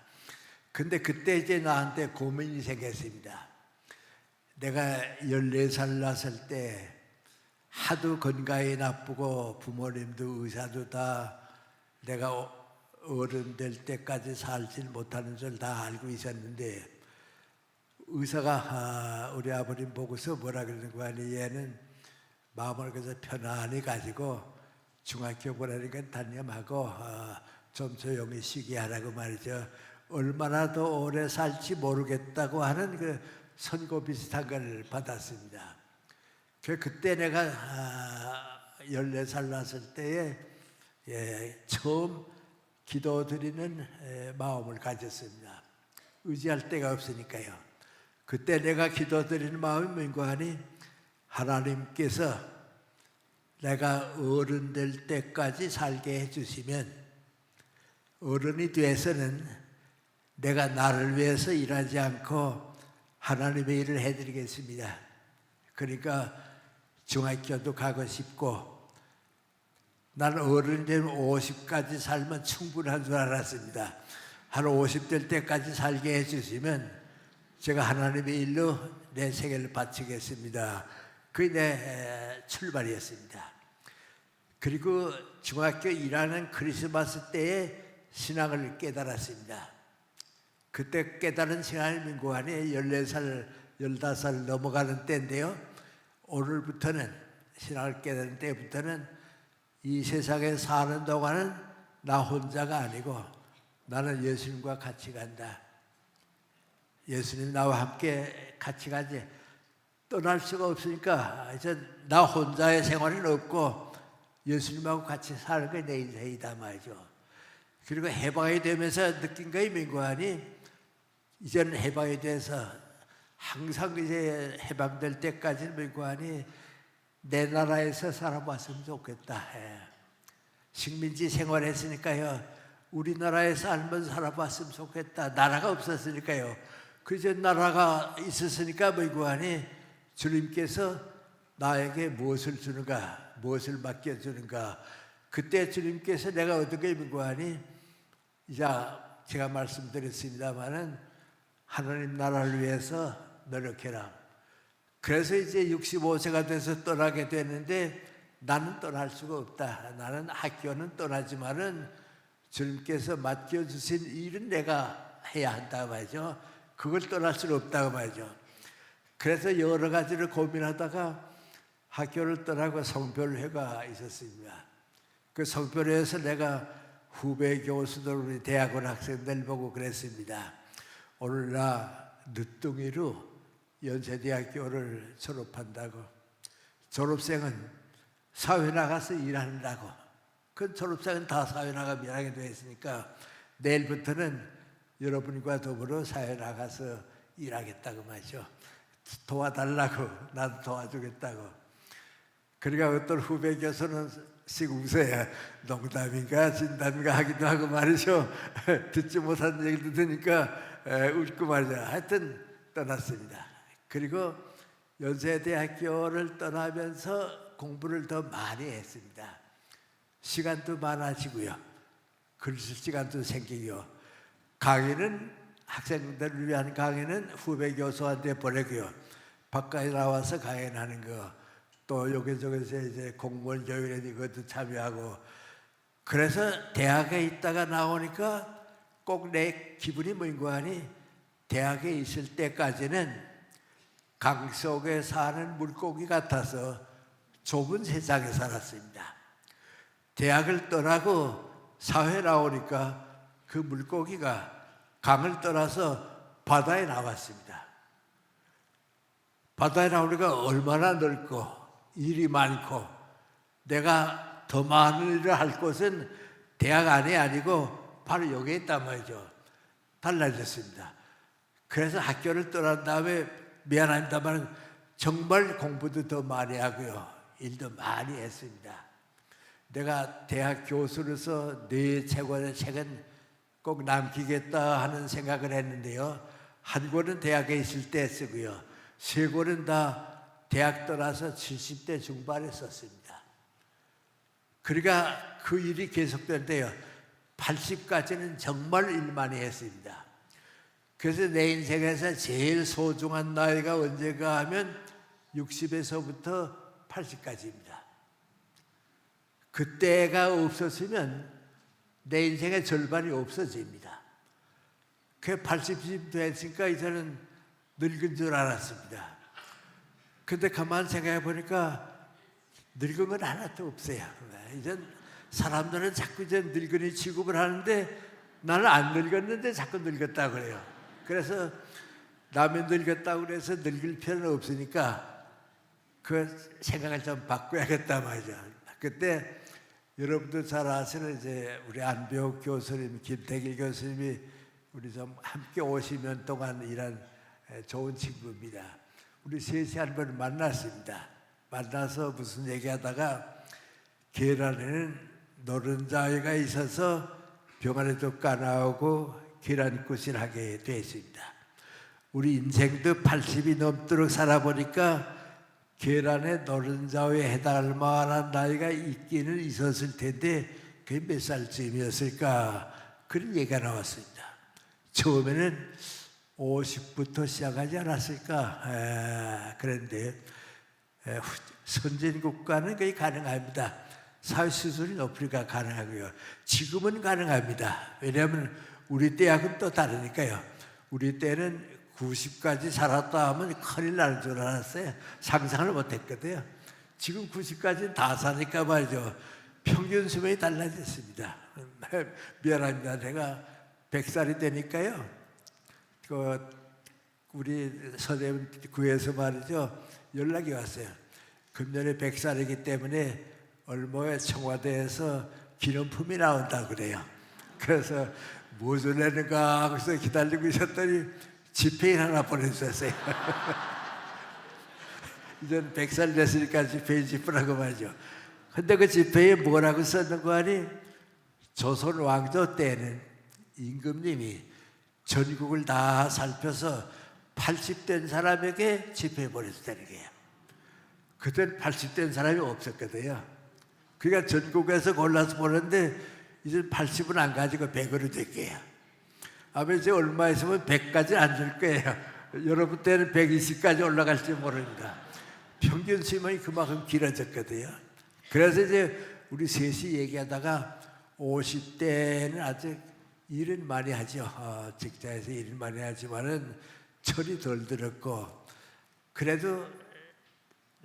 근데 그때 이제 나한테 고민이 생겼습니다. 내가 14살 났을 때 하도 건강이 나쁘고 부모님도 의사도 다 내가 어른 될 때까지 살지 못하는 줄 다 알고 있었는데 의사가 우리 아버님 보고서 뭐라 그러는 거 아니, 얘는 마음을 그래서 편안히 가지고 중학교 보내니까 단념하고 좀 조용히 쉬게 하라고 말이죠. 얼마나 더 오래 살지 모르겠다고 하는 그 선고 비슷한 걸 받았습니다. 그때 내가 14살 났을 때에 처음 기도드리는 마음을 가졌습니다. 의지할 데가 없으니까요. 그때 내가 기도드리는 마음이 뭔가 하니, 하나님께서 내가 어른 될 때까지 살게 해주시면 어른이 돼서는 내가 나를 위해서 일하지 않고 하나님의 일을 해드리겠습니다. 그러니까 중학교도 가고 싶고, 나는 어른이 되면 50까지 살면 충분한 줄 알았습니다. 한 50 될 때까지 살게 해주시면 제가 하나님의 일로 내 생애를 바치겠습니다. 그게 내 출발이었습니다. 그리고 중학교 1학년 크리스마스 때에 신앙을 깨달았습니다. 그때 깨달은 시간이 민고한이 14살, 15살 넘어가는 때인데요. 오늘부터는, 신앙을 깨달은 때부터는 이 세상에 사는 동안은 나 혼자가 아니고 나는 예수님과 같이 간다. 예수님 나와 함께 같이 가지. 떠날 수가 없으니까 이제 나 혼자의 생활은 없고 예수님하고 같이 사는 게 내 인생이다 말이죠. 그리고 해방이 되면서 느낀 거이 민관이 이제는 해방에 대해서 항상 이제 해방될 때까지는 민관이 내 나라에서 살아봤으면 좋겠다. 식민지 생활했으니까요. 우리나라에서 살면서 살아봤으면 좋겠다. 나라가 없었으니까요. 그저 나라가 있었으니까 민관이 주님께서 나에게 무엇을 주는가, 무엇을 맡겨주는가. 그때 주님께서 내가 어떻게 민관이 이제 제가 말씀드렸습니다마는 하나님 나라를 위해서 노력해라. 그래서 이제 65세가 돼서 떠나게 되는데 나는 떠날 수가 없다. 나는 학교는 떠나지만은 주님께서 맡겨주신 일은 내가 해야 한다 말이죠. 그걸 떠날 수는 없다고 말이죠. 그래서 여러 가지를 고민하다가 학교를 떠나고 성별회가 있었습니다. 그 성별회에서 내가 후배 교수들 우리 대학원 학생들 보고 그랬습니다. 오늘 나 늦둥이로 연세대학교를 졸업한다고. 졸업생은 사회 나가서 일한다고. 그 졸업생은 다 사회 나가면 일하게 되어 있으니까 내일부터는 여러분과 더불어 사회 나가서 일하겠다고 말이죠. 도와달라고. 나도 도와주겠다고. 그러니까 어떤 후배 교수는 씩 웃어야 농담인가 진담인가 하기도 하고 말이죠. 듣지 못한 얘기도 드니까 웃고 말이죠. 하여튼 떠났습니다. 그리고 연세대학교를 떠나면서 공부를 더 많이 했습니다. 시간도 많아지고요. 글 쓸 시간도 생기고요. 강의는 학생들을 위한 강의는 후배 교수한테 보내고요. 바깥에 나와서 강연하는 거, 또 여기저기서 이제 공무원 교육에 이것도 참여하고. 그래서 대학에 있다가 나오니까 꼭 내 기분이 뭔가 하니 대학에 있을 때까지는 강 속에 사는 물고기 같아서 좁은 세상에 살았습니다. 대학을 떠나고 사회에 나오니까 그 물고기가 강을 떠나서 바다에 나왔습니다. 바다에 나오니까 얼마나 넓고 일이 많고 내가 더 많은 일을 할 곳은 대학 안이 아니고 바로 여기에 있단 말이죠. 달라졌습니다. 그래서 학교를 떠난 다음에 미안합니다만 정말 공부도 더 많이 하고요. 일도 많이 했습니다. 내가 대학 교수로서 네 권의 책은 꼭 남기겠다 하는 생각을 했는데요. 한 권은 대학에 있을 때 쓰고요. 세 권은 다 대학 떠나서 70대 중반에 썼습니다. 그러니까 그 일이 계속되는데요. 80까지는 정말 일 많이 했습니다. 그래서 내 인생에서 제일 소중한 나이가 언제가 하면 60에서부터 80까지입니다. 그때가 없었으면 내 인생의 절반이 없어집니다. 그 80쯤 됐으니까 이제는 늙은 줄 알았습니다. 근데 가만 생각해 보니까 늙은 건 하나도 없어요. 이제 사람들은 자꾸 이제 늙은이 취급을 하는데 나는 안 늙었는데 자꾸 늙었다고 그래요. 그래서 남이 늙었다고 그래서 늙을 필요는 없으니까 그 생각을 좀 바꿔야겠다 말이죠. 그때 여러분도 잘 아시는 이제 우리 안배옥 교수님, 김태길 교수님이 우리 좀 함께 50년 동안 일한 좋은 친구입니다. 우리 셋이 한 번 만났습니다. 만나서 무슨 얘기하다가 계란에는 노른자위가 있어서 병아리도 까나오고 계란꽃을 하게 되었습니다. 우리 인생도 80이 넘도록 살아보니까 계란에 노른자위에 해당할 만한 나이가 있기는 있었을 텐데 그게 몇 살쯤이었을까 그런 얘기가 나왔습니다. 처음에는 50부터 시작하지 않았을까 그런데 선진국가는 그게 가능합니다. 사회수준이 높으니까 가능하고요. 지금은 가능합니다. 왜냐하면 우리 때하고는 또 다르니까요. 우리 때는 90까지 살았다 하면 큰일 나는 줄 알았어요. 상상을 못했거든요. 지금 90까지는 다 사니까 말이죠. 평균 수명이 달라졌습니다. 미안합니다. 제가 100살이 되니까요. 우리 서대문 구에서 말이죠. 연락이 왔어요. 금년에 100살이기 때문에 얼마에 청와대에서 기념품이 나온다고 그래요. 그래서 무엇을 내는가 하고서 기다리고 있었더니 집회인 하나 보내주셨어요. 이제는 100살 됐으니까 집회인 집으라고 말이죠. 근데 그 집회에 뭐라고 썼는고 하니 조선 왕조 때는 임금님이 전국을 다 살펴서 80된 사람에게 집회 보내줬다는 거예요. 그땐 80된 사람이 없었거든요. 그러니까 전국에서 골라서 보냈는데 이제 80은 안 가지고 100으로 될게요. 아마 이제 얼마 있으면 100까지 안 줄 거예요. 여러분 때는 120까지 올라갈지 모릅니다. 평균 수명이 그만큼 길어졌거든요. 그래서 이제 우리 셋이 얘기하다가 50대는 아직 일은 많이 하죠. 직장에서 일은 많이 하지만은 철이 덜 들었고, 그래도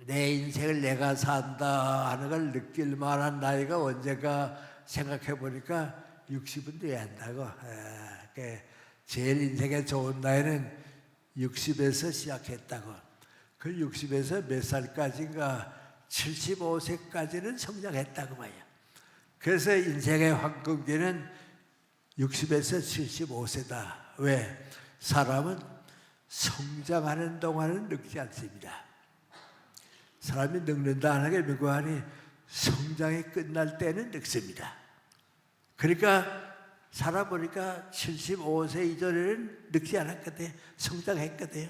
내 인생을 내가 산다 하는 걸 느낄 만한 나이가 언제가 생각해 보니까 60은 돼야 한다고. 제일 인생에 좋은 나이는 60에서 시작했다고. 그 60에서 몇 살까지인가 75세까지는 성장했다고 봐요. 그래서 인생의 황금기는 60에서 75세다. 왜? 사람은 성장하는 동안은 늙지 않습니다. 사람이 늙는다 하는 게 뭐고 하니 성장이 끝날 때는 늙습니다. 그러니까 살아보니까 75세 이전에는 늙지 않았거든요. 성장했거든요.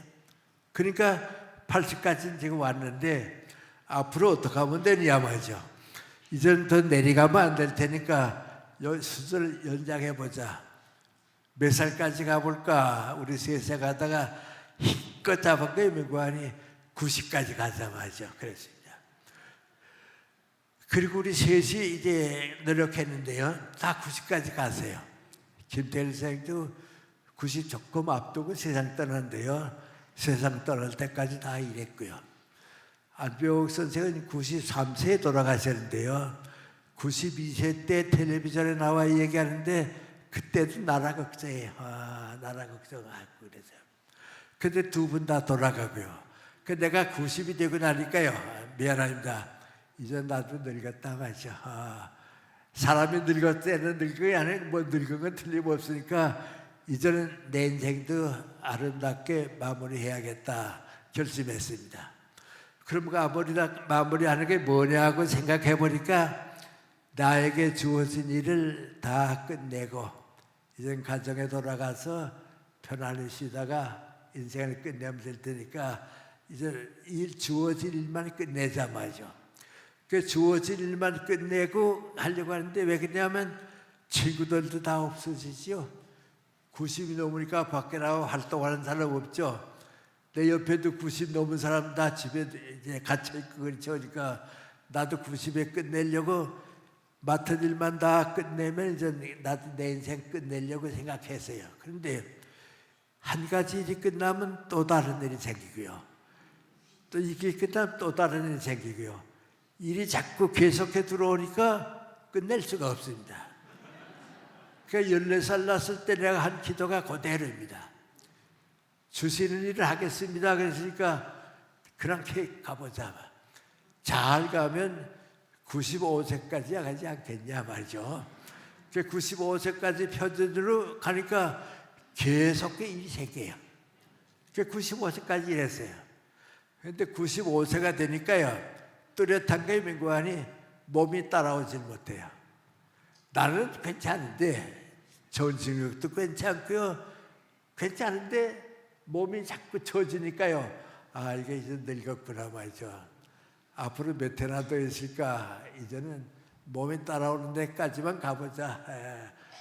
그러니까 80까지는 지금 왔는데 앞으로 어떻게 하면 되냐 말이죠. 이제는 더 내려가면 안 될 테니까 수술 연장해보자. 몇 살까지 가볼까? 우리 셋이 가다가 힘껏 잡은 거예요. 뭐고 하니 90까지 가자 말이죠. 그랬습니다. 그리고 우리 셋이 이제 노력했는데요. 다 90까지 가세요. 김태일 선생도 90 조금 앞두고 세상 떠났는데요. 세상 떠날 때까지 다 일했고요. 안병옥 선생은 93세에 돌아가셨는데요. 92세 때 텔레비전에 나와 얘기하는데 그때도 나라 걱정이에요. 나라 걱정하고 그래서. 근데 두 분 다 돌아가고요. 그 내가 90이 되고 나니까요. 미안합니다. 이제 나도 늙었다 말이죠. 사람이 늙을 때는 늙어야 하는 뭐 늙은 건 틀림없으니까 이제는 내 인생도 아름답게 마무리해야겠다 결심했습니다. 그럼 그 마무리하는 게 뭐냐고 생각해 보니까 나에게 주어진 일을 다 끝내고 이제 가정에 돌아가서 편안히 쉬다가 인생을 끝내면 될 테니까 이제 주어진 일만 끝내자 말이죠. 그 주어진 일만 끝내고 하려고 하는데 왜 그러냐면 친구들도 다 없어지죠. 90이 넘으니까 밖에 나와 활동하는 사람 없죠. 내 옆에도 90 넘은 사람 다 집에 이제 갇혀있고 그러니까 나도 90에 끝내려고 맡은 일만 다 끝내면 이제 나도 내 인생 끝내려고 생각했어요. 그런데 한 가지 일이 끝나면 또 다른 일이 생기고요. 또 이게 끝나면 또 다른 일이 생기고요. 일이 자꾸 계속해 들어오니까 끝낼 수가 없습니다. 그러니까 14살 났을 때 내가 한 기도가 그대로입니다. 주시는 일을 하겠습니다. 그랬으니까 그렇게 가보자. 잘 가면 95세까지 가지 않겠냐 말이죠. 95세까지 표준으로 가니까 계속 일이 생겨요. 95세까지 일했어요. 그런데 95세가 되니까요. 뚜렷한 게 맹고하니 몸이 따라오질 못해요. 나는 괜찮은데 전신력도 괜찮고요. 괜찮은데 몸이 자꾸 처지니까요. 이게 이제 늙었구나 말이죠. 앞으로 몇 해나 더 있을까? 이제는 몸이 따라오는 데까지만 가보자.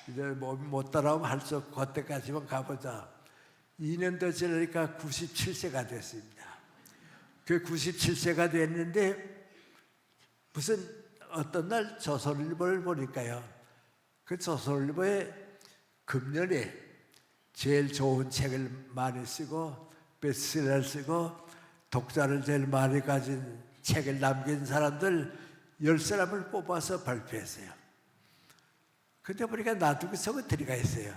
이제 몸이 못 따라오면 할 수 없고 그때까지만 가보자. 2년 더 지나니까 97세가 됐습니다. 그 97세가 됐는데 무슨 어떤 날 조선일보를 보니까요. 그 조선일보에 금년에 제일 좋은 책을 많이 쓰고 베스트셀러를 쓰고 독자를 제일 많이 가진 책을 남긴 사람들 10사람을 뽑아서 발표했어요. 근데 보니까 나도 그 속에 들어가 있어요.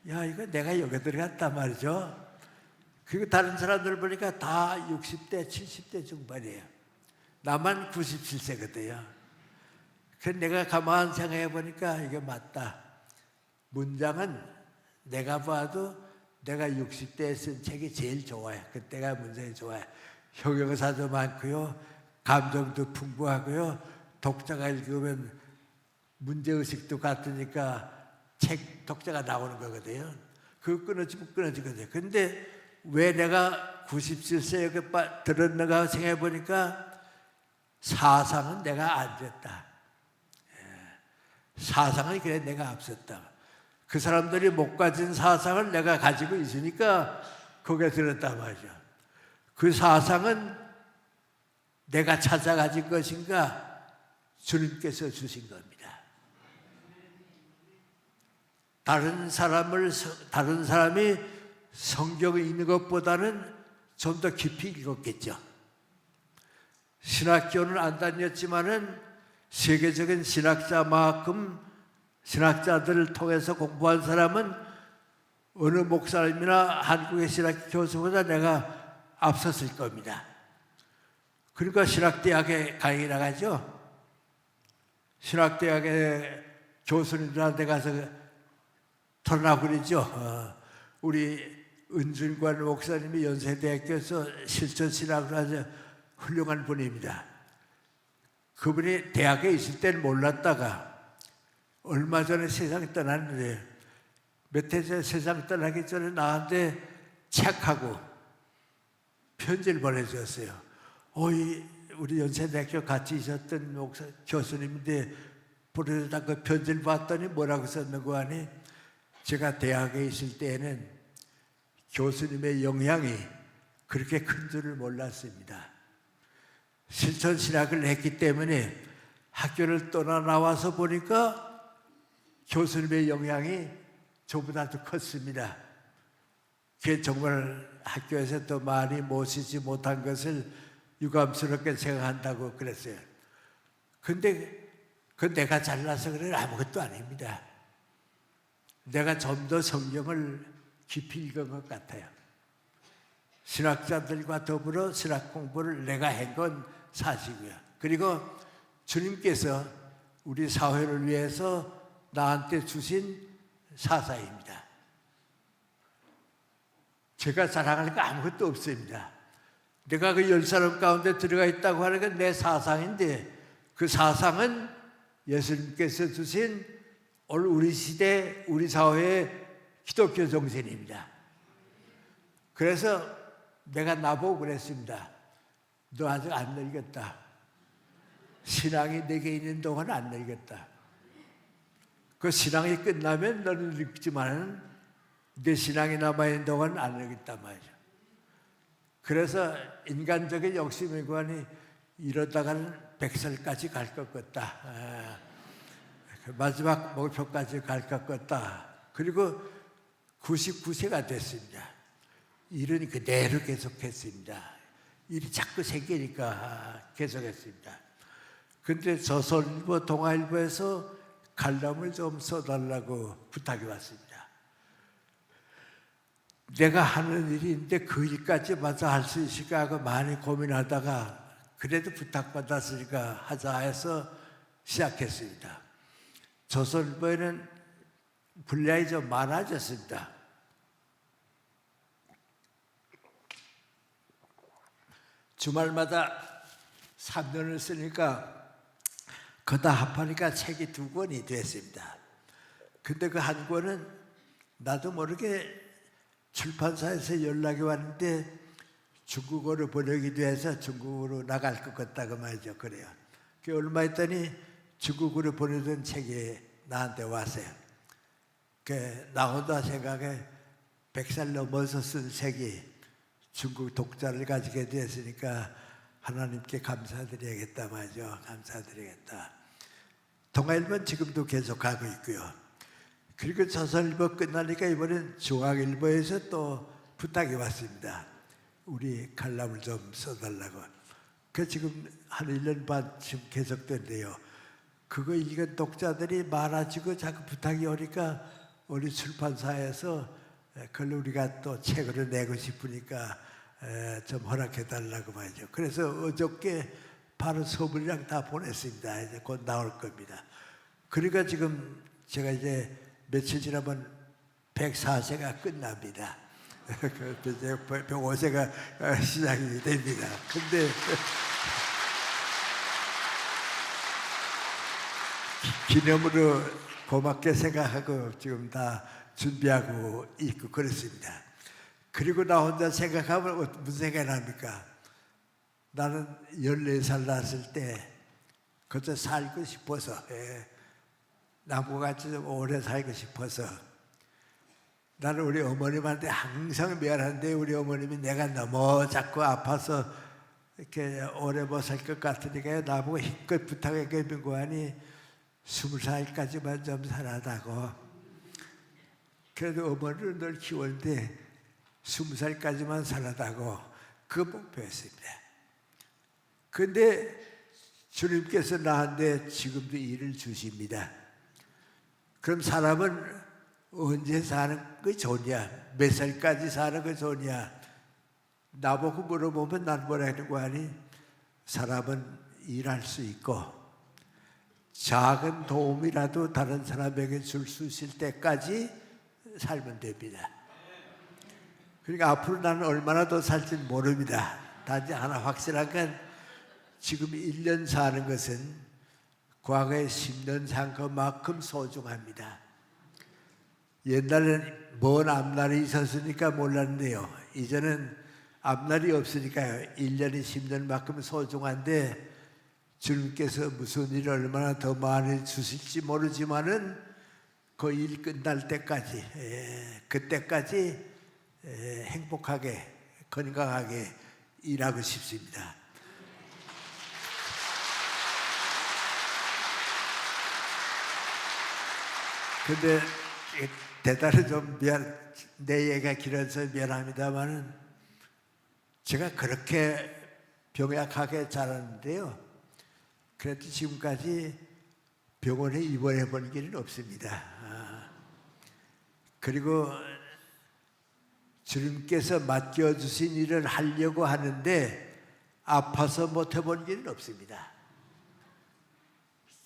야, 이거 내가 여기 들어갔단 말이죠. 그리고 다른 사람들 보니까 다 60대, 70대 중반이에요. 나만 97세거든요. 그래서 내가 가만 생각해 보니까 이게 맞다. 문장은 내가 봐도 내가 60대에 쓴 책이 제일 좋아요. 그때가 문장이 좋아요. 형용사도 많고요. 감정도 풍부하고요. 독자가 읽으면 문제의식도 같으니까 책 독자가 나오는 거거든요. 그거 끊어지면 끊어지거든요. 근데 왜 내가 97세에 들었는가 생각해 보니까 사상은 내가 안 됐다. 사상은 그래 내가 앞섰다. 그 사람들이 못 가진 사상을 내가 가지고 있으니까 거기에 들었단 말이죠. 그 사상은 내가 찾아 가진 것인가 주님께서 주신 겁니다. 다른 사람이 성경에 있는 것보다는 좀 더 깊이 읽었겠죠. 신학교는 안 다녔지만은 세계적인 신학자들을 통해서 공부한 사람은 어느 목사님이나 한국의 신학 교수보다 내가 앞섰을 겁니다. 그러니까 신학대학에 강의 나가죠. 신학대학의 교수님들한테 가서 토론하고 그러죠. 우리 은준관 목사님이 연세대학교에서 실천신학을 아주 훌륭한 분입니다. 그분이 대학에 있을 때는 몰랐다가 얼마 전에 세상 떠났는데 몇 해 전에 세상 떠나기 전에 나한테 책하고 편지를 보내주었어요. 우리 연세대학교 같이 있었던 교수님인데 보내다 그 편지를 봤더니 뭐라고 썼는고 하니 제가 대학에 있을 때에는 교수님의 영향이 그렇게 큰 줄을 몰랐습니다. 실천신학을 했기 때문에 학교를 떠나 나와서 보니까 교수님의 영향이 저보다도 컸습니다. 그게 정말 학교에서 더 많이 모시지 못한 것을 유감스럽게 생각한다고 그랬어요. 근데 그 내가 잘나서 그래 아무것도 아닙니다. 내가 좀 더 성경을 깊이 읽은 것 같아요. 신학자들과 더불어 신학 공부를 내가 한 건 사실이고요. 그리고 주님께서 우리 사회를 위해서 나한테 주신 사사입니다. 제가 자랑할 거 아무것도 없습니다. 내가 그 10사람 가운데 들어가 있다고 하는 건 내 사상인데 그 사상은 예수님께서 주신 오늘 우리 시대, 우리 사회의 기독교 정신입니다. 그래서 내가 나보고 그랬습니다. 너 아직 안 늙었다. 신앙이 내게 있는 동안 안 늙었다. 그 신앙이 끝나면 너는 늙지만 내 신앙이 남아있는 동안 안 늙었단 말이죠. 그래서 인간적인 욕심이고하니 이러다가는 100살까지 갈 것 같다. 마지막 목표까지 갈 것 같다. 그리고 99세가 됐습니다. 일은 그대로 계속했습니다. 일이 자꾸 생기니까 계속했습니다. 근데 조선일보, 동아일보에서 칼럼을 좀 써달라고 부탁이 왔습니다. 내가 하는 일인데 그 일까지 마저 할 수 있을까 하고 많이 고민하다가 그래도 부탁받았으니까 하자 해서 시작했습니다. 조선일보에는 분량이 좀 많아졌습니다. 주말마다 3년을 쓰니까 그다 합하니까 책이 2권이 됐습니다. 근데 그 한 권은 나도 모르게 출판사에서 연락이 왔는데 중국어로 번역이 돼서 중국어로 나갈 것 같다고 말이죠. 그래요. 그 얼마 있더니 중국어로 보내던 책이 나한테 왔어요. 나 혼자 생각에 100살 넘어서 쓴 책이 중국 독자를 가지게 됐으니까 하나님께 감사드려야겠다 말이죠. 감사드리겠다. 동아일보는 지금도 계속하고 있고요. 그리고 조선일보 끝나니까 이번엔 중앙일보에서 또 부탁이 왔습니다. 우리 칼럼을 좀 써달라고. 그 지금 한 1년 반쯤 계속된대요. 그거 읽은 독자들이 많아지고 자꾸 부탁이 오니까 우리 출판사에서 그걸 우리가 또 책으로 내고 싶으니까 좀 허락해 달라고 말이죠. 그래서 어저께 바로 서울이랑 다 보냈습니다. 이제 곧 나올 겁니다. 그러니까 지금 제가 이제 며칠 지나면 104세가 끝납니다. 이제 105세가 시작이 됩니다. 근데 기념으로 고맙게 생각하고 지금 다 준비하고 있고 그렇습니다. 그리고 나 혼자 생각하면 무슨 생각이 납니까? 나는 14살 났을 때 그저 살고 싶어서 나무같이 좀 오래 살고 싶어서 나는 우리 어머님한테 항상 미안한데 우리 어머님이 내가 너무 자꾸 아파서 이렇게 오래 못 살 것 같으니까 나보고 힘껏 부탁해 민구하니 20살까지만 좀 살아다고. 그래도 어머니를 늘 키웠는데 20살까지만 살아다고 그 목표였습니다. 근데 주님께서 나한테 지금도 일을 주십니다. 그럼 사람은 언제 사는 게 좋냐? 몇 살까지 사는 게 좋냐? 나보고 물어보면 난 뭐라고 하니 사람은 일할 수 있고 작은 도움이라도 다른 사람에게 줄 수 있을 때까지 살면 됩니다. 그러니까 앞으로 나는 얼마나 더 살지 모릅니다. 단지 하나 확실한 건 지금 1년 사는 것은 과거에 10년 산 것만큼 소중합니다. 옛날에는 먼 앞날이 있었으니까 몰랐는데요. 이제는 앞날이 없으니까요. 1년이 10년만큼 소중한데 주님께서 무슨 일을 얼마나 더 많이 주실지 모르지만은 그 일 끝날 때까지 그때까지 행복하게 건강하게 일하고 싶습니다. 근데 대단히 좀 내 얘기가 길어서 미안합니다만은 제가 그렇게 병약하게 자랐는데요. 그래도 지금까지 병원에 입원해 본 일은 없습니다. 그리고 주님께서 맡겨주신 일을 하려고 하는데 아파서 못 해본 일은 없습니다.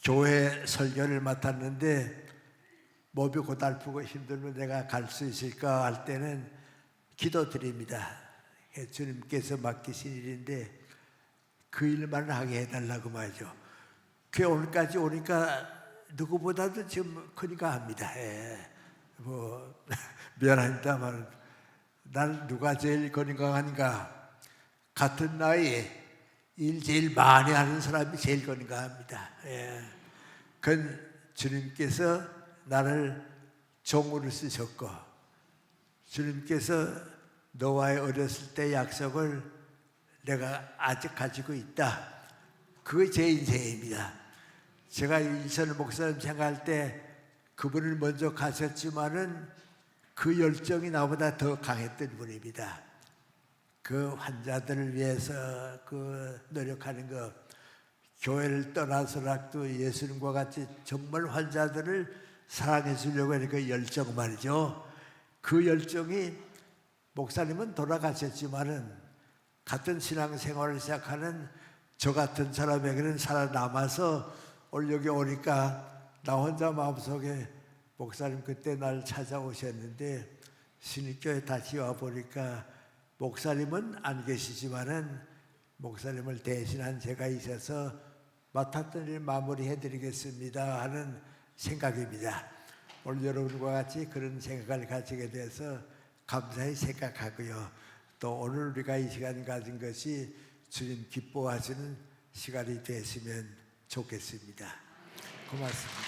교회 설교를 맡았는데 몸이 고달프고 힘들면 내가 갈 수 있을까 할 때는 기도드립니다. 주님께서 맡기신 일인데 그 일만 하게 해달라고 말이죠. 교회 오늘까지 오니까 누구보다도 지금 크니까 합니다. 미안합니다만 난 누가 제일 건강한가? 같은 나이에 일 제일 많이 하는 사람이 제일 건강합니다. 그건 주님께서 나를 종으로 쓰셨고 주님께서 너와의 어렸을 때 약속을 내가 아직 가지고 있다. 그게 제 인생입니다. 제가 일선 목사님 생각할 때 그분을 먼저 가셨지만은 그 열정이 나보다 더 강했던 분입니다. 그 환자들을 위해서 그 노력하는 거, 교회를 떠나서라도 예수님과 같이 정말 환자들을 사랑해 주려고 하는 그 열정 말이죠. 그 열정이 목사님은 돌아가셨지만은 같은 신앙생활을 시작하는 저 같은 사람에게는 살아남아서 오늘 여기 오니까 나 혼자 마음속에 목사님 그때 날 찾아오셨는데 신입교회 다시 와보니까 목사님은 안 계시지만은 목사님을 대신한 제가 있어서 맡았던 일 마무리해드리겠습니다 하는 생각입니다. 오늘 여러분과 같이 그런 생각을 가지게 돼서 감사히 생각하고요. 또 오늘 우리가 이 시간 가진 것이 주님 기뻐하시는 시간이 되었으면 좋겠습니다. 고맙습니다.